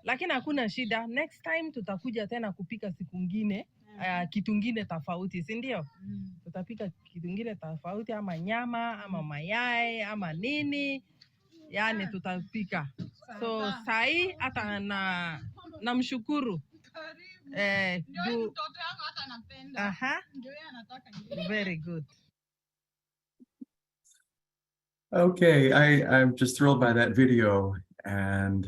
Lakini hakuna shida. Next time tutakuja tena kupika siku ngine, kitu ngine tofauti, si ndio? Tutapika kitu ngine tofauti, ama nyama, ama mayai, ama nini. Yani tutapika. So sai hata namshukuru. Ndio mtoto yangu hata anapenda. Ndio yeye anataka. Very good. Okay, I'm just thrilled by that video, and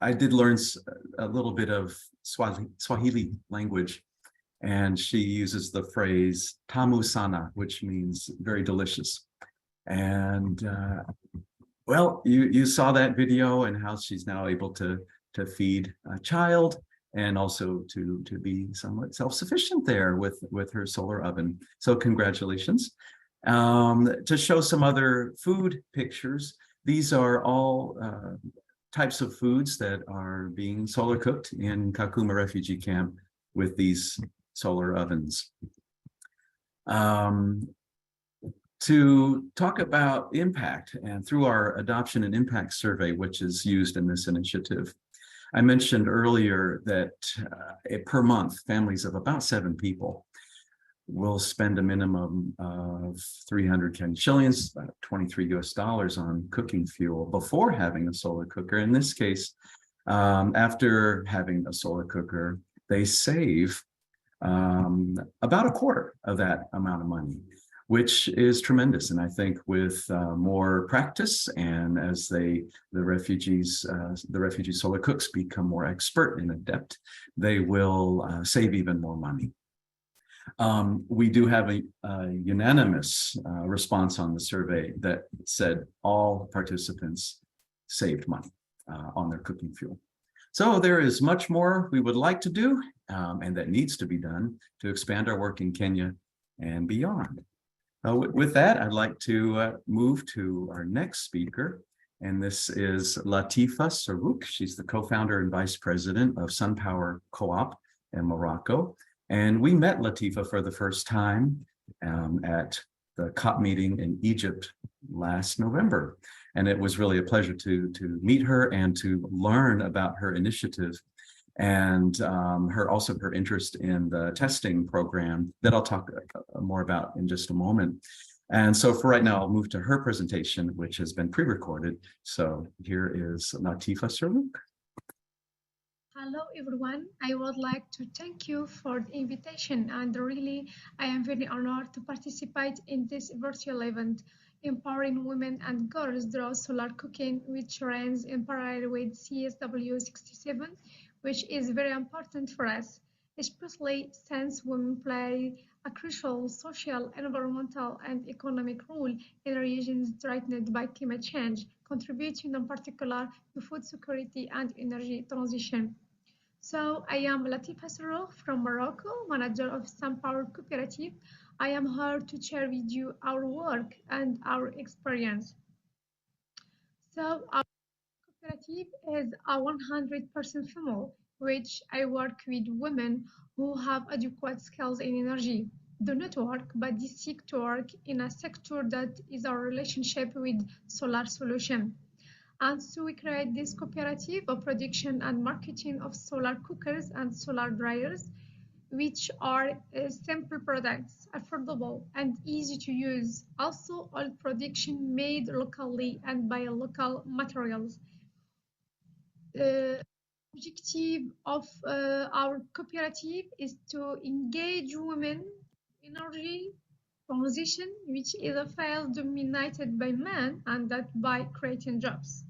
I did learn a little bit of Swahili language, and she uses the phrase tamu sana, which means very delicious. And well, you saw that video and how she's now able to feed a child and also to be somewhat self-sufficient there with her solar oven. So congratulations. To show some other food pictures, these are all types of foods that are being solar cooked in Kakuma refugee camp with these solar ovens. To talk about impact and through our adoption and impact survey, which is used in this initiative, I mentioned earlier that per month, families of about 7 people will spend a minimum of 300 Kenyan shillings, about 23 US dollars on cooking fuel before having a solar cooker. In this case, after having a solar cooker, they save about a quarter of that amount of money, which is tremendous. And I think with more practice and as the refugee solar cooks become more expert and adept, they will save even more money. We do have a unanimous response on the survey that said all participants saved money on their cooking fuel. So there is much more we would like to do and that needs to be done to expand our work in Kenya and beyond. With that, I'd like to move to our next speaker, and this is Latifa Sarouk. She's the co-founder and vice president of SunPower Co-op in Morocco. And we met Latifa for the first time at the COP meeting in Egypt last November. And it was really a pleasure to meet her and to learn about her initiative and also her interest in the testing program that I'll talk more about in just a moment. And so for right now, I'll move to her presentation, which has been pre-recorded. So here is Latifa Sarouk. Hello everyone, I would like to thank you for the invitation, and really I am very honored to participate in this virtual event, Empowering Women and Girls Through Solar Cooking, which runs in parallel with CSW67, which is very important for us, especially since women play a crucial social, environmental and economic role in regions threatened by climate change, contributing in particular to food security and energy transition. So I am Latifa Sarouk from Morocco, manager of SunPower Cooperative. I am here to share with you our work and our experience. So our cooperative is a 100% female, which I work with women who have adequate skills in energy, do not work, but they seek to work in a sector that is our relationship with solar solution. And so we create this cooperative of production and marketing of solar cookers and solar dryers, which are simple products, affordable and easy to use. Also, all production made locally and by local materials. The objective of our cooperative is to engage women in energy transition, which is a field dominated by men, and that by creating jobs.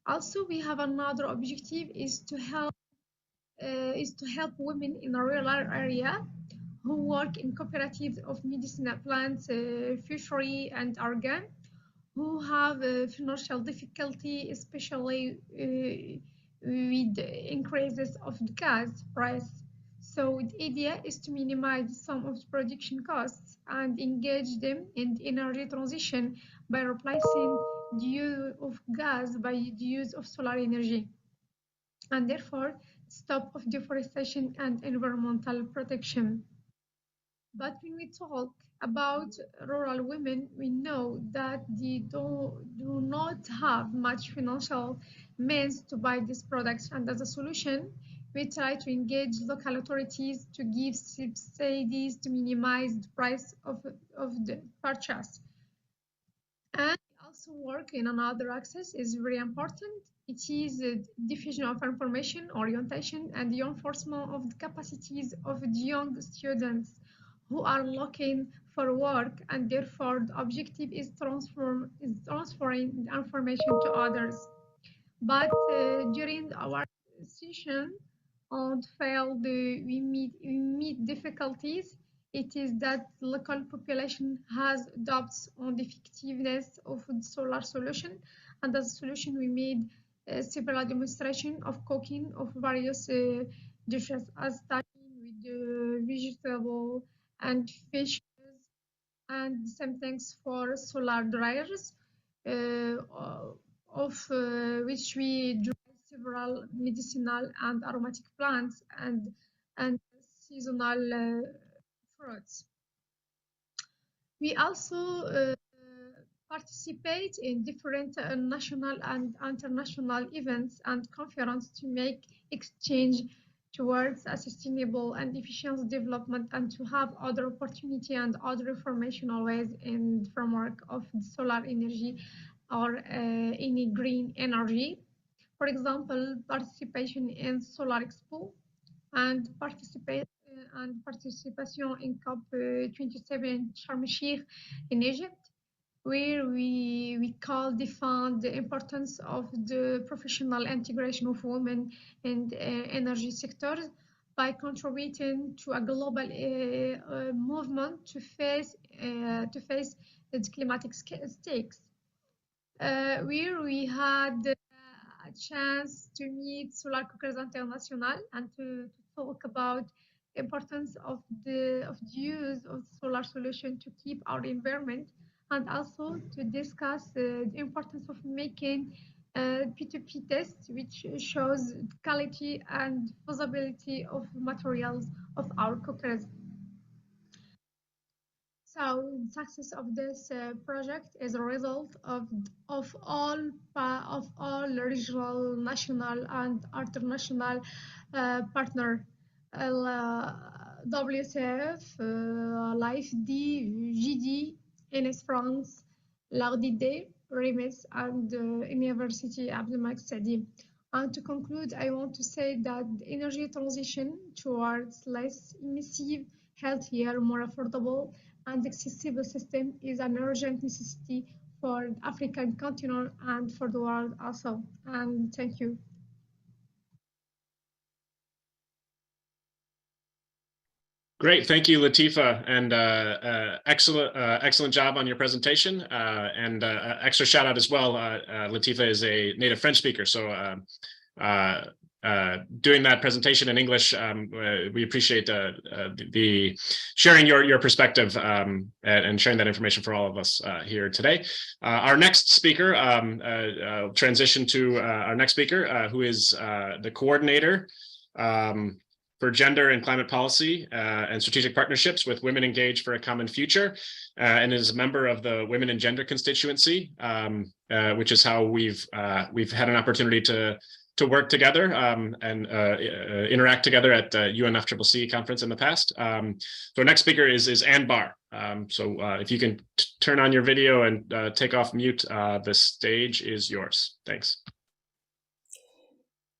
Also, we have another objective is to help women in a rural area who work in cooperatives of medicinal plants, fishery and organ, who have financial difficulty, especially with increases of the gas price. So the idea is to minimize some of the production costs and engage them in the energy transition by replacing the use of gas by the use of solar energy, and therefore stop of deforestation and environmental protection. But when we talk about rural women, we know that they do not have much financial means to buy these products, and as a solution, we try to engage local authorities to give subsidies to minimize the price of the purchase. And we also work in another axis is very important. It is the diffusion of information, orientation, and the enforcement of the capacities of the young students who are looking for work, and therefore the objective is transferring the information to others. But during our session on field, we meet difficulties. It is that local population has doubts on the effectiveness of the solar solution, and as a solution we made several demonstrations of cooking of various dishes, as starting with vegetable and fish and the same things for solar dryers, of which we dry several medicinal and aromatic plants and seasonal fruits. We also participate in different national and international events and conferences to make exchange towards a sustainable and efficient development, and to have other opportunity and other informational ways in the framework of solar energy or any green energy. For example, participation in Solar Expo and participation in COP27 Sharm el-Sheikh in Egypt, where we call define the importance of the professional integration of women in the energy sectors by contributing to a global movement to face the climatic stakes. Where we had a chance to meet Solar Cookers International and to talk about the importance of the use of solar solution to keep our environment, and also to discuss the importance of making P2P tests, which shows the quality and feasibility of materials of our cookers. So the success of this project is a result of all regional, national, and international partner, WCF, l'AFD, GD, NS France, l'ARDD, REMES, and University Abdelmalek Saadi. And to conclude, I want to say that the energy transition towards less emissive, healthier, more affordable, and accessible system is an urgent necessity for the African continent and for the world also. And thank you. Great, thank you, Latifa, and excellent job on your presentation. And extra shout out as well. Latifa is a native French speaker, so doing that presentation in English, we appreciate the sharing your perspective and sharing that information for all of us here today. Our next speaker, transition to our next speaker, who is the coordinator for gender and climate policy and strategic partnerships with Women Engaged for a Common Future, and is a member of the Women and Gender constituency, which is how we've had an opportunity to work together and interact together at the UNFCCC conference in the past. So our next speaker is Ann Barr. So if you can turn on your video and take off mute, the stage is yours. Thanks.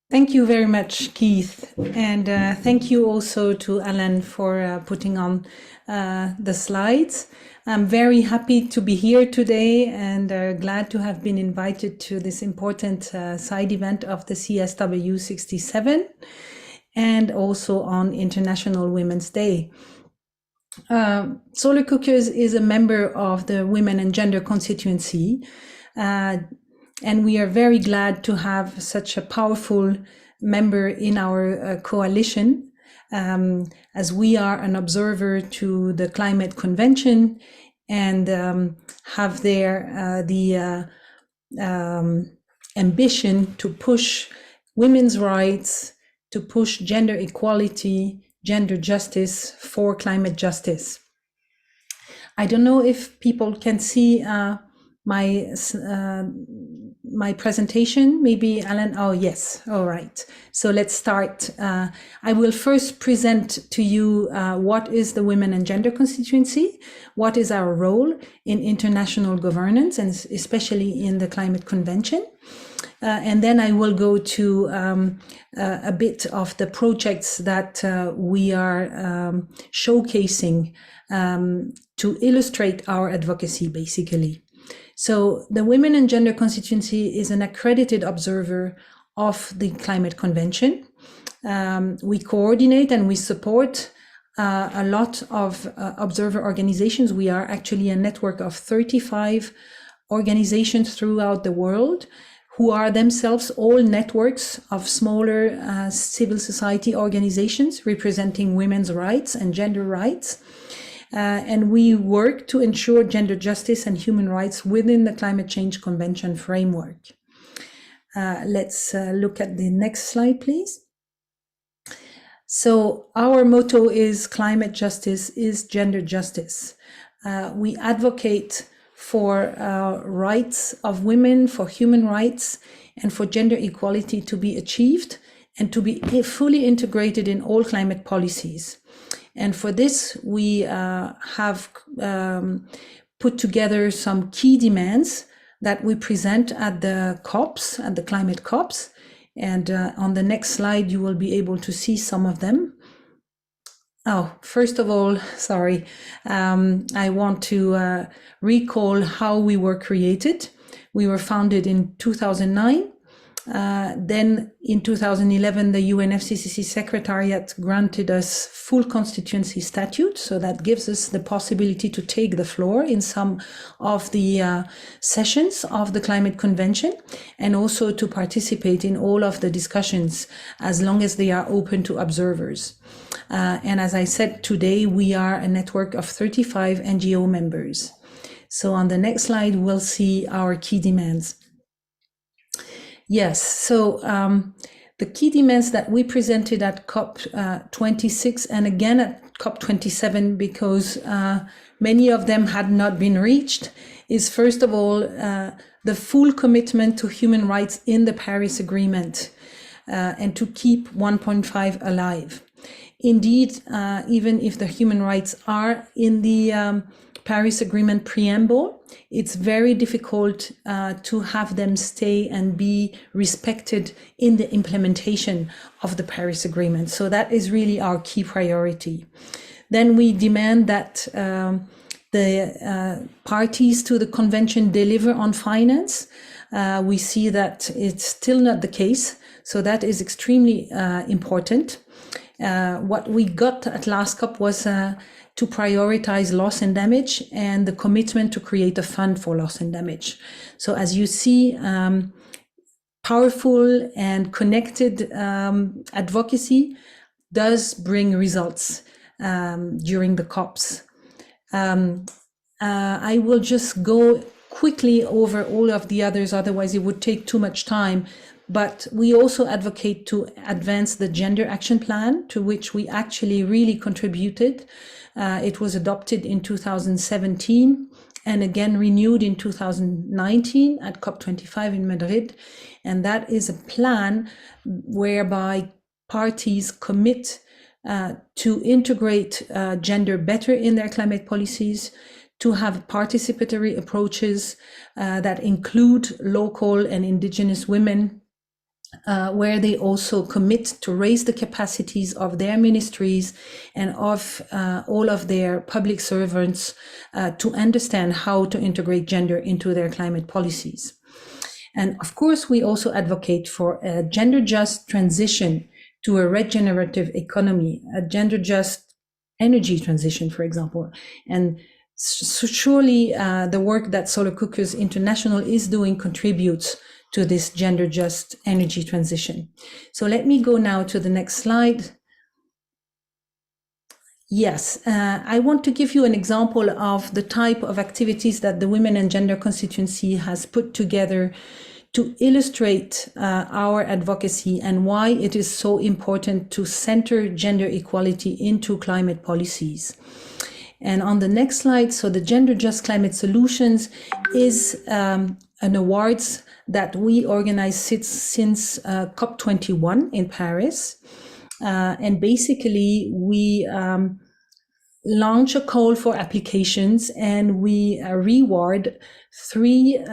Thank you very much, Keith. And thank you also to Alan for putting on the slides. I'm very happy to be here today and glad to have been invited to this important side event of the CSW67 and also on International Women's Day. Solar Cookers is a member of the Women and Gender constituency. And we are very glad to have such a powerful member in our coalition, as we are an observer to the Climate Convention and have there the ambition to push women's rights, to push gender equality, gender justice for climate justice. I don't know if people can see my presentation, maybe Alan. Oh yes, all right, so let's start. I will first present to you what is the Women and Gender constituency, what is our role in international governance and especially in the Climate Convention, and then I will go to a bit of the projects that we are showcasing to illustrate our advocacy basically. So the Women and Gender constituency is an accredited observer of the Climate Convention. We coordinate and we support a lot of observer organizations. We are actually a network of 35 organizations throughout the world who are themselves all networks of smaller civil society organizations representing women's rights and gender rights. and we work to ensure gender justice and human rights within the Climate Change Convention framework. Let's look at the next slide, please. So our motto is climate justice is gender justice. We advocate for rights of women, for human rights, and for gender equality to be achieved and to be fully integrated in all climate policies. And for this, we have put together some key demands that we present at the COPs, at the climate COPs. And on the next slide, you will be able to see some of them. Oh, first of all, sorry, I want to recall how we were created. We were founded in 2009. Then in 2011, the UNFCCC Secretariat granted us full constituency statute. So that gives us the possibility to take the floor in some of the sessions of the Climate Convention, and also to participate in all of the discussions as long as they are open to observers. And as I said, today we are a network of 35 NGO members. So on the next slide, we'll see our key demands. Yes, so the key demands that we presented at COP26 and again at COP27, because many of them had not been reached, is first of all, the full commitment to human rights in the Paris Agreement and to keep 1.5 alive. Indeed, even if the human rights are in the Paris Agreement preamble, it's very difficult to have them stay and be respected in the implementation of the Paris Agreement. So that is really our key priority. Then we demand that the parties to the convention deliver on finance. We see that it's still not the case. So that is extremely important. What we got at last COP was to prioritize loss and damage and the commitment to create a fund for loss and damage. So as you see, powerful and connected advocacy does bring results during the COPs. I will just go quickly over all of the others, otherwise it would take too much time. But we also advocate to advance the Gender Action Plan, to which we actually really contributed. It was adopted in 2017 and again renewed in 2019 at COP25 in Madrid. And that is a plan whereby parties commit to integrate gender better in their climate policies, to have participatory approaches that include local and indigenous women, where they also commit to raise the capacities of their ministries and of all of their public servants to understand how to integrate gender into their climate policies. And of course, we also advocate for a gender just transition to a regenerative economy, a gender just energy transition, for example. And so surely the work that Solar Cookers International is doing contributes to this gender just energy transition. So let me go now to the next slide. Yes, I want to give you an example of the type of activities that the Women and Gender Constituency has put together to illustrate our advocacy and why it is so important to center gender equality into climate policies. And on the next slide, so the Gender Just Climate Solutions is an awards that we organize since COP21 in Paris. And basically we launch a call for applications and we reward 3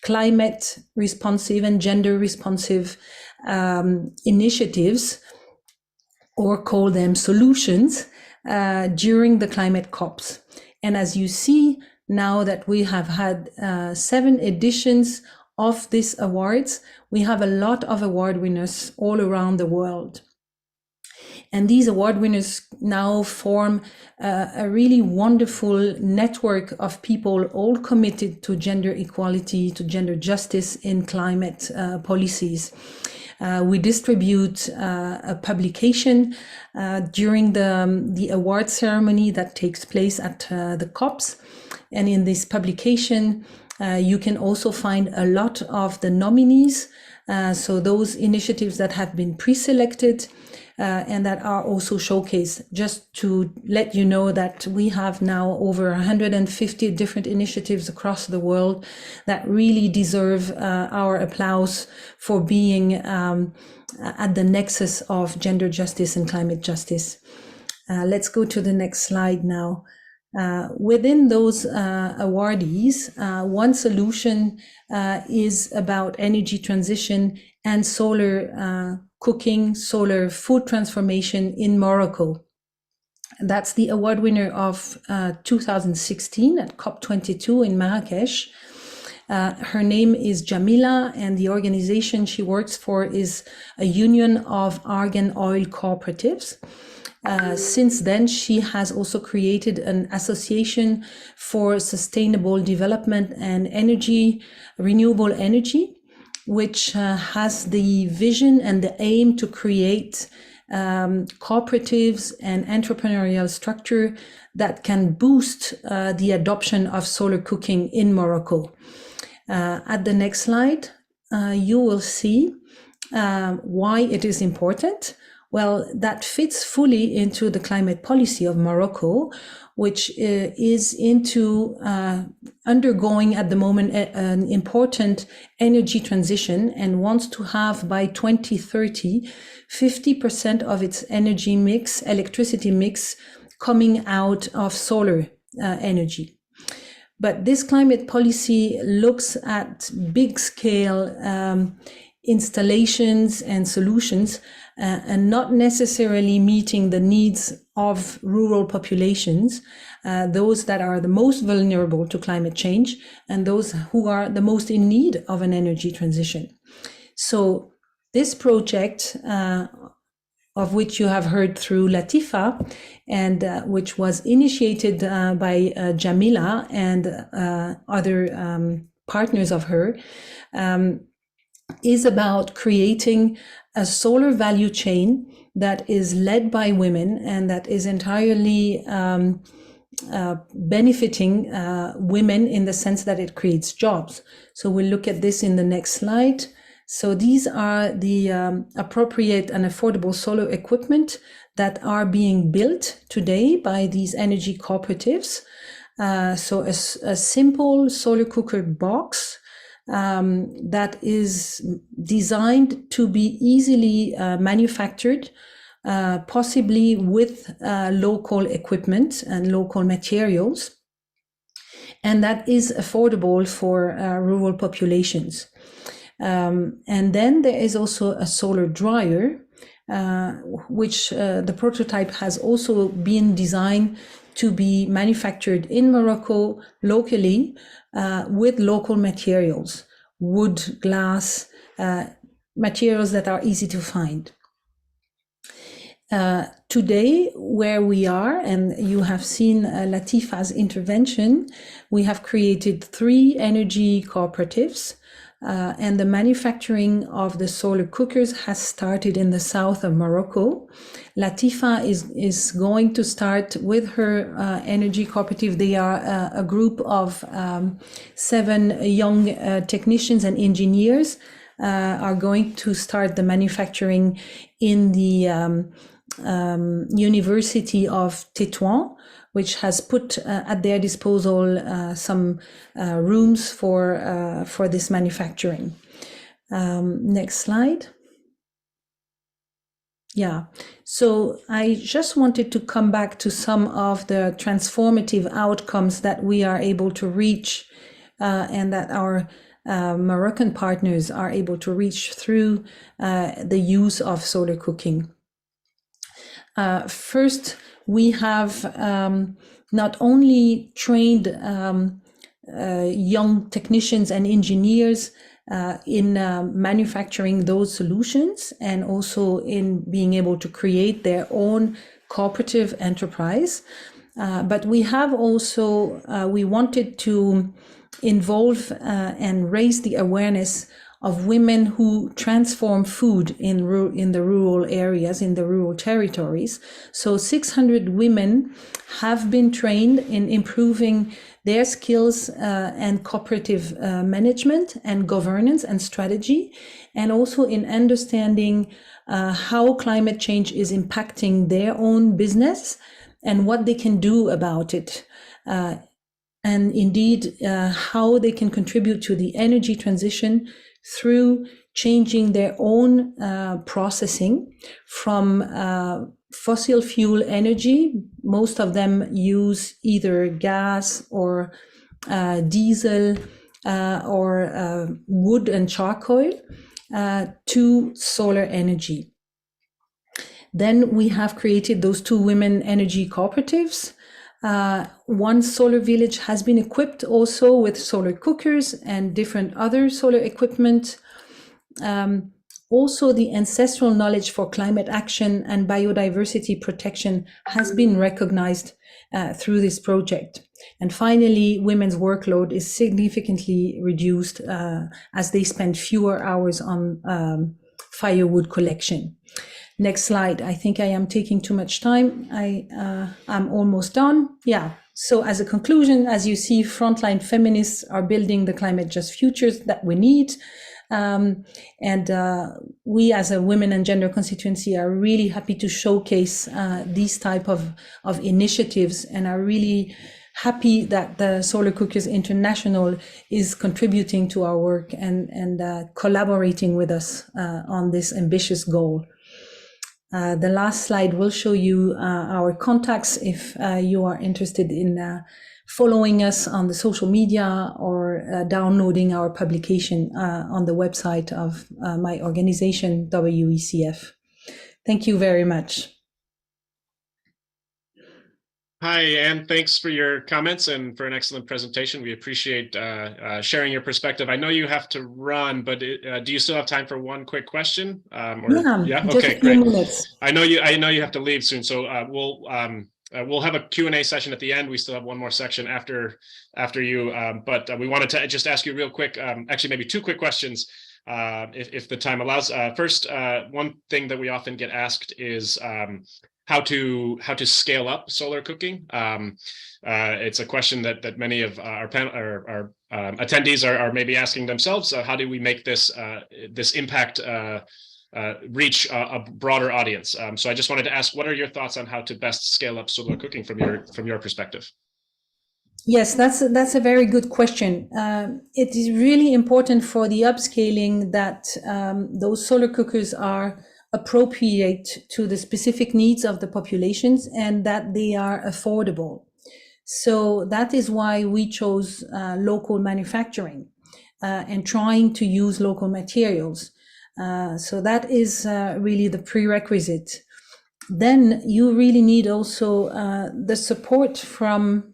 climate responsive and gender responsive initiatives, or call them solutions, during the climate COPs. And as you see, now that we have had 7 editions of these awards, we have a lot of award winners all around the world. And these award winners now form a really wonderful network of people all committed to gender equality, to gender justice in climate policies. We distribute a publication during the award ceremony that takes place at the COPs. And in this publication, you can also find a lot of the nominees, so those initiatives that have been pre-selected and that are also showcased. Just to let you know that we have now over 150 different initiatives across the world that really deserve our applause for being at the nexus of gender justice and climate justice. Let's go to the next slide now. Within those awardees, one solution is about energy transition and solar cooking, solar food transformation in Morocco. That's the award winner of 2016 at COP22 in Marrakesh. Her name is Jamila, and the organization she works for is a union of argan oil cooperatives. Since then, she has also created an association for sustainable development and energy, renewable energy, which has the vision and the aim to create cooperatives and entrepreneurial structure that can boost the adoption of solar cooking in Morocco. At the next slide, you will see why it is important. Well, that fits fully into the climate policy of Morocco, which is into undergoing at the moment an important energy transition and wants to have by 2030, 50% of its energy mix, electricity mix, coming out of solar energy. But this climate policy looks at big scale installations and solutions and not necessarily meeting the needs of rural populations, those that are the most vulnerable to climate change and those who are the most in need of an energy transition. So this project, of which you have heard through Latifa, and which was initiated by Jamila and other partners of her, is about creating a solar value chain that is led by women and that is entirely benefiting women in the sense that it creates jobs. So we'll look at this in the next slide. So these are the appropriate and affordable solar equipment that are being built today by these energy cooperatives. So a simple solar cooker box that is designed to be easily manufactured, possibly with local equipment and local materials, and that is affordable for rural populations. And then there is also a solar dryer, which the prototype has also been designed to be manufactured in Morocco locally with local materials, wood, glass, materials that are easy to find. Today, where we are, and you have seen Latifa's intervention, we have created 3 energy cooperatives. And the manufacturing of the solar cookers has started in the south of Morocco. Latifa is going to start with her energy cooperative. They are a group of 7 young technicians and engineers are going to start the manufacturing in the University of Tétouan, which has put at their disposal some rooms for this manufacturing. Next slide. Yeah, so I just wanted to come back to some of the transformative outcomes that we are able to reach and that our Moroccan partners are able to reach through the use of solar cooking. First, we have not only trained young technicians and engineers in manufacturing those solutions and also in being able to create their own cooperative enterprise. But we have also, we wanted to involve and raise the awareness of women who transform food in the rural areas, in the rural territories. So 600 women have been trained in improving their skills and cooperative management and governance and strategy, and also in understanding how climate change is impacting their own business and what they can do about it. And indeed, how they can contribute to the energy transition through changing their own processing from fossil fuel energy. Most of them use either gas or diesel or wood and charcoal to solar energy. Then we have created those 2 women energy cooperatives. One solar village has been equipped also with solar cookers and different other solar equipment. Also, the ancestral knowledge for climate action and biodiversity protection has been recognized through this project. And finally, women's workload is significantly reduced as they spend fewer hours on firewood collection. Next slide. I think I am taking too much time. I'm almost done. Yeah. So as a conclusion, as you see, frontline feminists are building the climate just futures that we need. We as a women and gender constituency are really happy to showcase these type of initiatives, and are really happy that the Solar Cookers International is contributing to our work and collaborating with us on this ambitious goal. The last slide will show you our contacts if you are interested in following us on the social media or downloading our publication on the website of my organization, WECF. Thank you very much. Hi, Anne. Thanks for your comments and for an excellent presentation. We appreciate sharing your perspective. I know you have to run, but do you still have time for one quick question? Yeah, okay, great. Minutes. I know you have to leave soon, so we'll have a Q&A session at the end. We still have one more section after you, but we wanted to just ask you real quick, actually maybe 2 quick questions, if the time allows. First, one thing that we often get asked is how to scale up solar cooking. It's a question that many of our attendees are maybe asking themselves. How do we make this impact reach a broader audience? So I just wanted to ask, what are your thoughts on how to best scale up solar cooking from your perspective? Yes, that's a very good question. It is really important for the upscaling that those solar cookers are appropriate to the specific needs of the populations and that they are affordable. So that is why we chose local manufacturing and trying to use local materials. So that is really the prerequisite. Then you really need also the support from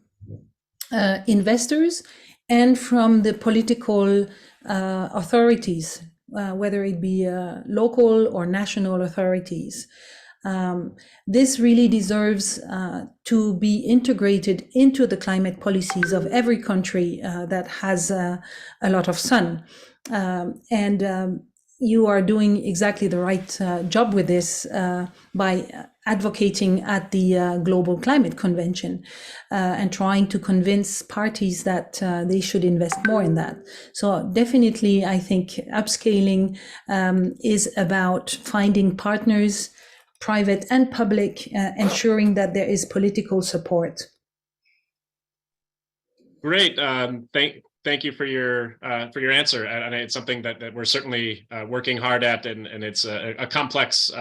investors and from the political authorities, whether it be local or national authorities. This really deserves to be integrated into the climate policies of every country that has a lot of sun. You are doing exactly the right job with this by advocating at the Global Climate Convention and trying to convince parties that they should invest more in that. So definitely, I think upscaling is about finding partners, private and public, ensuring that there is political support. Great. Thank you for your answer. And it's something that we're certainly working hard at, and it's a complex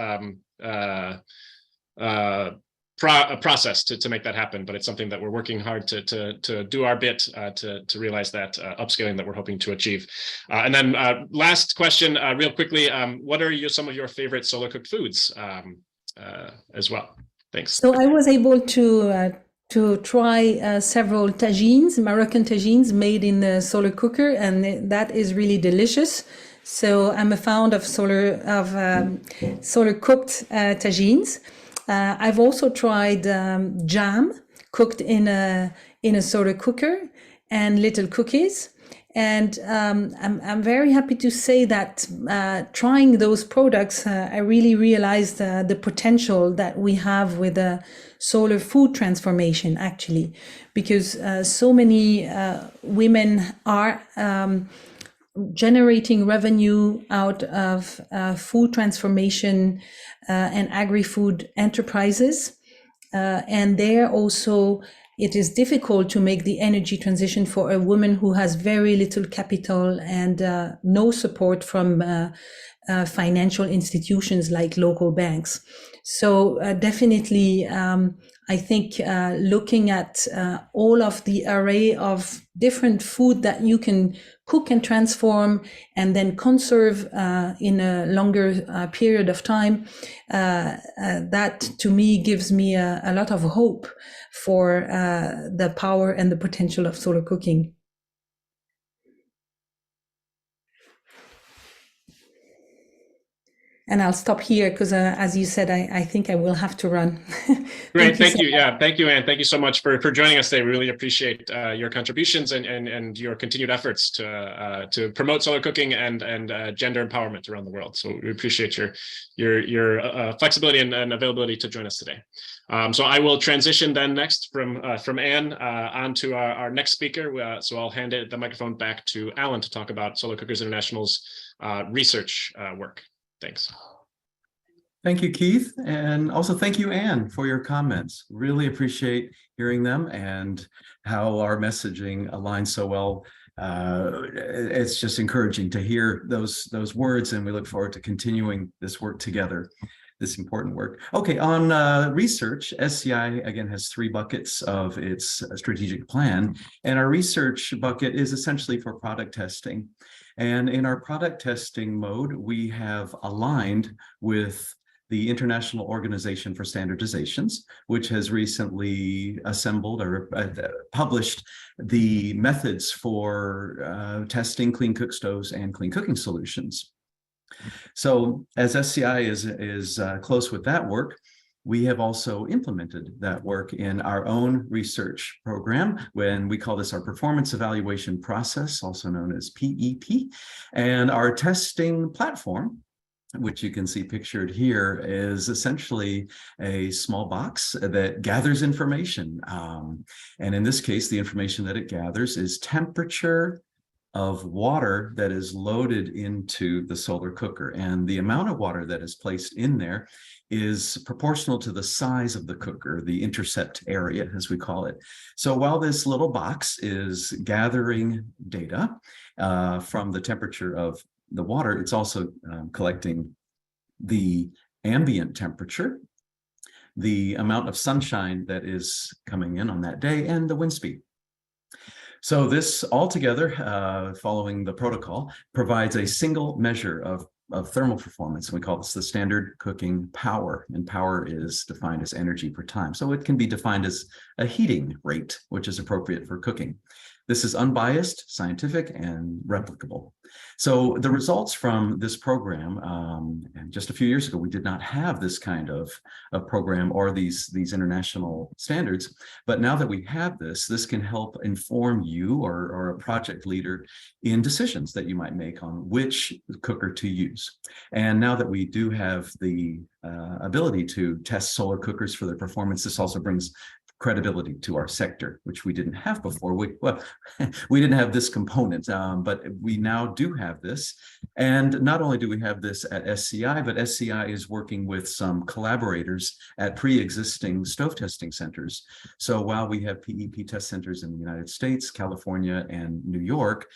process to make that happen. But it's something that we're working hard to do our bit to realize that upscaling that we're hoping to achieve. And then last question, real quickly, what are some of your favorite solar cooked foods as well? Thanks. So I was able to to try several tagines, Moroccan tagines made in the solar cooker, and that is really delicious. So I'm a fan of solar cooked tagines. I've also tried jam cooked in a solar cooker and little cookies. And I'm very happy to say that trying those products, I really realized the potential that we have with a solar food transformation, actually, because so many women are generating revenue out of food transformation and agri-food enterprises. And there also, it is difficult to make the energy transition for a woman who has very little capital and no support from financial institutions like local banks. So definitely, I think looking at all of the array of different food that you can cook and transform and then conserve in a longer period of time, that to me gives me a lot of hope for the power and the potential of solar cooking. And I'll stop here because, as you said, I think I will have to run. Great, thank you. Yeah, thank you, Anne. Thank you so much for joining us today. We really appreciate your contributions and your continued efforts to promote solar cooking and gender empowerment around the world. So we appreciate your flexibility and availability to join us today. So I will transition then next from Anne on to our next speaker. So I'll hand the microphone back to Alan to talk about Solar Cookers International's research work. Thanks. Thank you, Keith. And also thank you, Anne, for your comments. Really appreciate hearing them and how our messaging aligns so well. It's just encouraging to hear those words, and we look forward to continuing this work together, this important work. Okay, on research, SCI, again, has 3 buckets of its strategic plan, and our research bucket is essentially for product testing. And in our product testing mode, we have aligned with the International Organization for Standardizations, which has recently assembled or published the methods for testing clean cook stoves and clean cooking solutions. So as SCI is close with that work, we have also implemented that work in our own research program, when we call this our performance evaluation process, also known as PEP. And our testing platform, which you can see pictured here, is essentially a small box that gathers information. And in this case, the information that it gathers is temperature of water that is loaded into the solar cooker. And the amount of water that is placed in there is proportional to the size of the cooker, the intercept area, as we call it. So while this little box is gathering data from the temperature of the water, it's also collecting the ambient temperature, the amount of sunshine that is coming in on that day, and the wind speed. So this altogether, following the protocol, provides a single measure of thermal performance. We call this the standard cooking power, and power is defined as energy per time. So it can be defined as a heating rate, which is appropriate for cooking. This is unbiased, scientific, and replicable. So the results from this program, and just a few years ago, we did not have this kind of program or these international standards. But now that we have this can help inform you or a project leader in decisions that you might make on which cooker to use. And now that we do have the ability to test solar cookers for their performance, this also brings credibility to our sector, which we didn't have before. We didn't have this component, but we now do have this. And not only do we have this at SCI, but SCI is working with some collaborators at pre-existing stove testing centers. So while we have PEP test centers in the United States, California, and New York,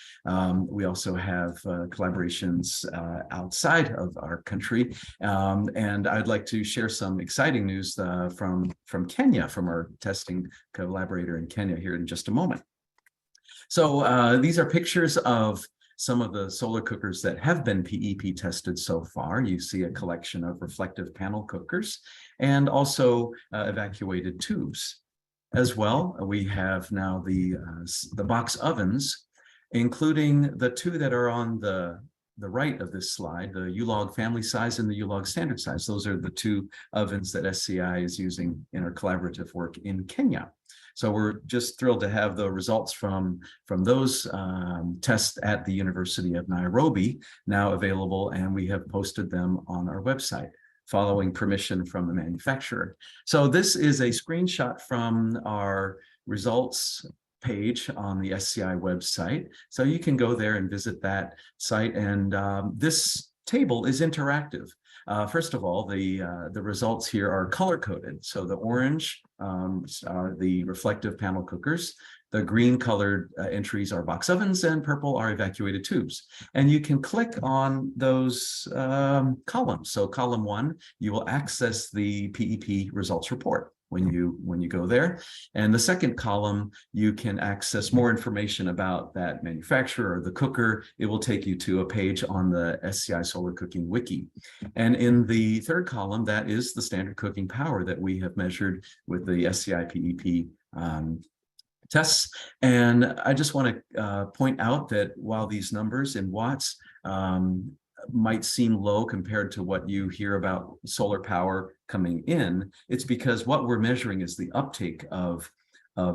we also have collaborations outside of our country. And I'd like to share some exciting news from Kenya, from our testing collaborator in Kenya here in just a moment. So these are pictures of some of the solar cookers that have been PEP tested so far. You see a collection of reflective panel cookers and also evacuated tubes. as well. We have now the box ovens, including the two that are on the right of this slide, the U-Log family size and the U-Log standard size. Those are the two ovens that SCI is using in our collaborative work in Kenya. So we're just thrilled to have the results from those tests at the University of Nairobi now available, and we have posted them on our website following permission from the manufacturer. So this is a screenshot from our results page on the SCI website. So you can go there and visit that site. And this table is interactive. First of all, the results here are color coded. So the orange are the reflective panel cookers. The green colored entries are box ovens, and purple are evacuated tubes. And you can click on those columns. So column 1, you will access the PEP results report when you go there. And the second column, you can access more information about that manufacturer or the cooker. It will take you to a page on the SCI Solar Cooking Wiki. And in the third column, that is the standard cooking power that we have measured with the SCI PEP tests. And I just want to point out that while these numbers in watts might seem low compared to what you hear about solar power coming in, it's because what we're measuring is the uptake of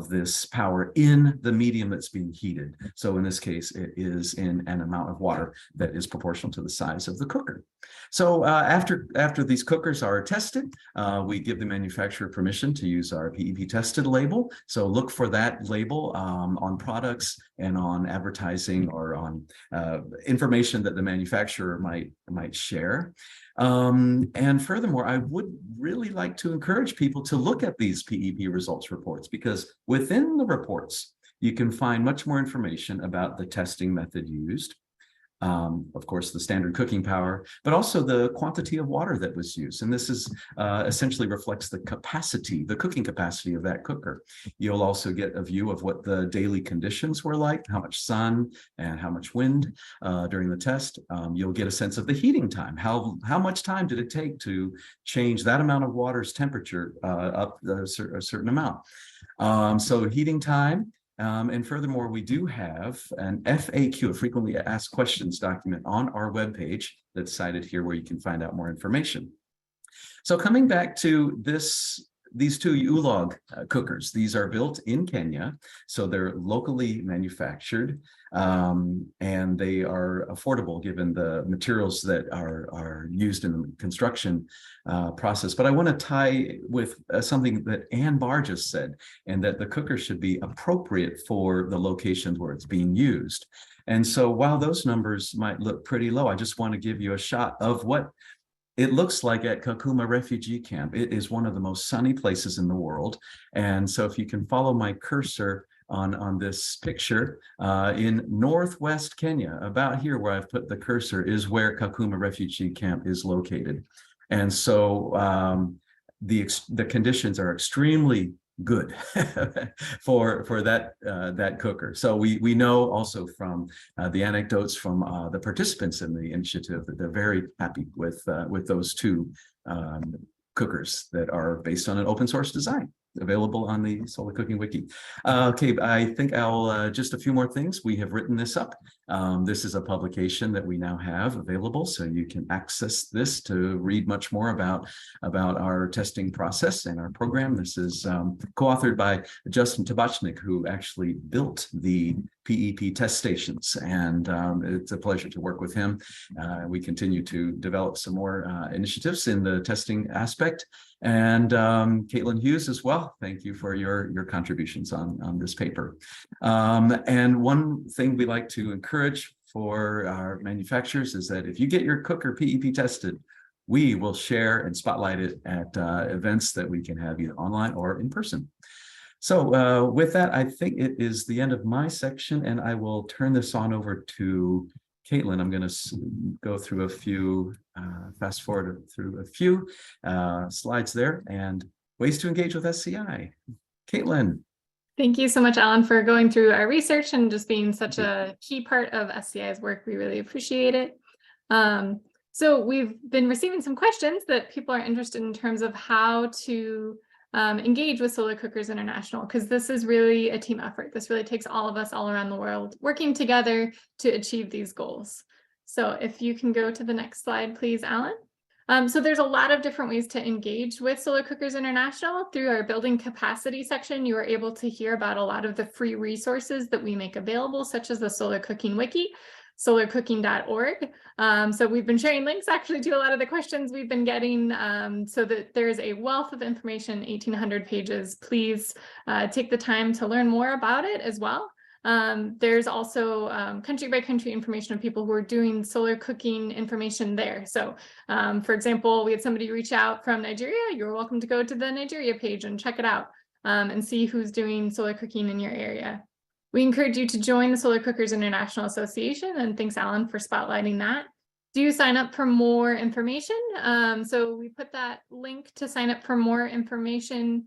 this power in the medium that's being heated. So in this case, it is in an amount of water that is proportional to the size of the cooker. So after these cookers are tested, we give the manufacturer permission to use our PEP tested label. So look for that label on products and on advertising or on information that the manufacturer might share. And furthermore, I would really like to encourage people to look at these PEP results reports, because within the reports, you can find much more information about the testing method used. Of course, the standard cooking power, but also the quantity of water that was used. And this is essentially reflects the capacity, the cooking capacity of that cooker. You'll also get a view of what the daily conditions were like, how much sun and how much wind during the test. You'll get a sense of the heating time. How much time did it take to change that amount of water's temperature up a certain amount? So heating time. And furthermore, we do have an FAQ, a frequently asked questions document on our webpage that's cited here where you can find out more information. So coming back to these two U-Log cookers, these are built in Kenya, so they're locally manufactured, and they are affordable given the materials that are used in the construction process. But I want to tie with something that Ann Barr just said, and that the cooker should be appropriate for the locations where it's being used. And so while those numbers might look pretty low, I just want to give you a shot of what it looks like at Kakuma refugee camp. It is one of the most sunny places in the world. And so if you can follow my cursor on this picture, in northwest Kenya, about here where I've put the cursor is where Kakuma refugee camp is located. And so the conditions are extremely good for that cooker. So we know also from the anecdotes from the participants in the initiative that they're very happy with those two cookers that are based on an open source design available on the Solar Cooking Wiki. Okay, I think I'll just a few more things. We have written this up. This is a publication that we now have available, so you can access this to read much more about our testing process and our program. This is co-authored by Justin Tabachnik, who actually built the PEP test stations, and it's a pleasure to work with him. We continue to develop some more initiatives in the testing aspect. And Caitlin Hughes as well, thank you for your contributions on this paper. And one thing we like to encourage for our manufacturers is that if you get your cooker PEP tested, we will share and spotlight it at events that we can have either online or in person. So with that, I think it is the end of my section, and I will turn this on over to Caitlin. I'm going to go through a few, fast forward through a few slides there, and ways to engage with SCI. Caitlin. Thank you so much, Alan, for going through our research and just being such a key part of SCI's work. We really appreciate it. So we've been receiving some questions that people are interested in terms of how to engage with Solar Cookers International, because this is really a team effort. This really takes all of us all around the world working together to achieve these goals. So if you can go to the next slide, please, Alan. So there's a lot of different ways to engage with Solar Cookers International. Through our building capacity section, you are able to hear about a lot of the free resources that we make available, such as the Solar Cooking Wiki, solarcooking.org. So we've been sharing links actually to a lot of the questions we've been getting, so that there's a wealth of information, 1,800 pages. Please take the time to learn more about it as well. There's also country by country information of people who are doing solar cooking information there. So for example, we had somebody reach out from Nigeria. You're welcome to go to the Nigeria page and check it out and see who's doing solar cooking in your area. We encourage you to join the Solar Cookers International Association, and thanks, Alan, for spotlighting that. Do sign up for more information. So we put that link to sign up for more information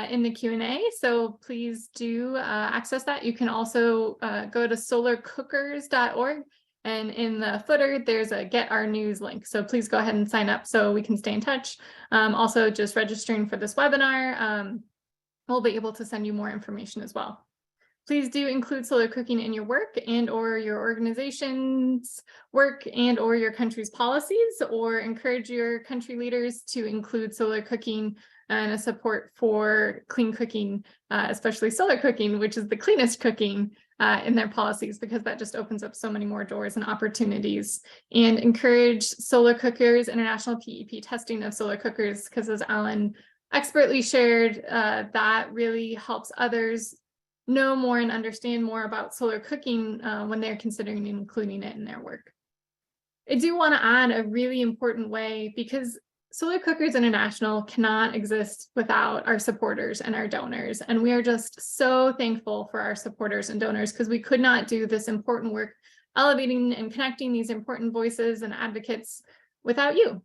in the Q&A, so please do access that. You can also go to solarcookers.org, and in the footer there's a Get Our News link, so please go ahead and sign up so we can stay in touch. Also, just registering for this webinar, we'll be able to send you more information as well. Please do include solar cooking in your work and or your organization's work and or your country's policies, or encourage your country leaders to include solar cooking and a support for clean cooking, especially solar cooking, which is the cleanest cooking, in their policies, because that just opens up so many more doors and opportunities. And encourage Solar Cookers International PEP testing of solar cookers, because as Alan expertly shared, that really helps others know more and understand more about solar cooking when they're considering including it in their work. I do want to add a really important way, because Solar Cookers International cannot exist without our supporters and our donors. And we are just so thankful for our supporters and donors, because we could not do this important work, elevating and connecting these important voices and advocates, without you.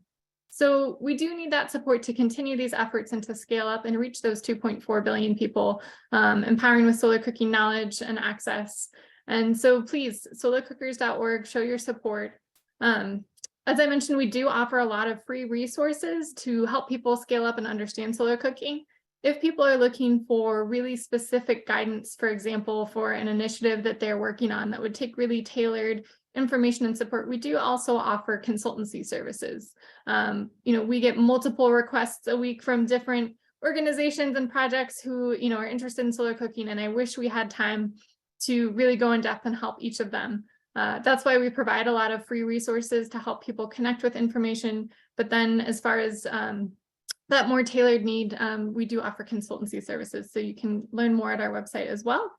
So we do need that support to continue these efforts and to scale up and reach those 2.4 billion people, empowering with solar cooking knowledge and access. And so please, solarcookers.org, show your support. As I mentioned, we do offer a lot of free resources to help people scale up and understand solar cooking. If people are looking for really specific guidance, for example, for an initiative that they're working on that would take really tailored information and support, we do also offer consultancy services. We get multiple requests a week from different organizations and projects who, are interested in solar cooking, and I wish we had time to really go in depth and help each of them. That's why we provide a lot of free resources to help people connect with information. But then as far as that more tailored need, we do offer consultancy services, so you can learn more at our website as well.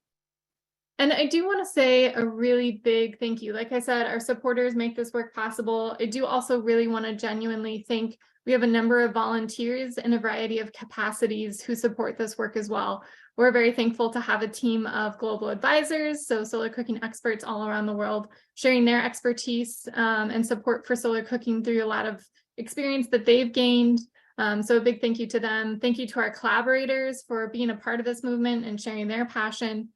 And I do want to say a really big thank you. Like I said, our supporters make this work possible. I do also really want to genuinely thank, we have a number of volunteers in a variety of capacities who support this work as well. We're very thankful to have a team of global advisors, so solar cooking experts all around the world, sharing their expertise and support for solar cooking through a lot of experience that they've gained. So a big thank you to them. Thank you to our collaborators for being a part of this movement and sharing their passion.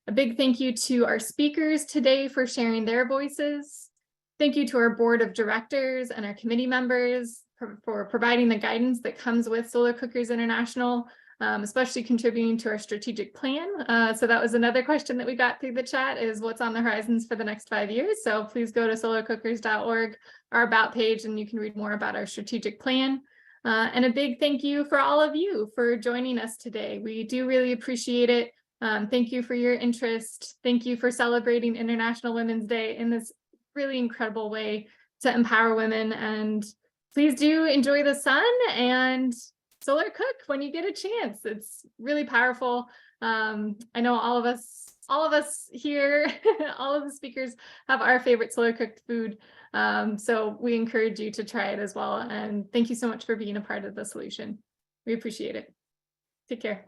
A big thank you to our speakers today for sharing their voices. Thank you to our board of directors and our committee members for providing the guidance that comes with Solar Cookers International, especially contributing to our strategic plan. So that was another question that we got through the chat, is what's on the horizons for the next 5 years. So please go to solarcookers.org, our about page, and you can read more about our strategic plan. And a big thank you for all of you for joining us today. We do really appreciate it. Thank you for your interest. Thank you for celebrating International Women's Day in this really incredible way to empower women. And please do enjoy the sun and solar cook when you get a chance. It's really powerful. I know all of us here, all of the speakers have our favorite solar cooked food. So we encourage you to try it as well. And thank you so much for being a part of the solution. We appreciate it. Take care.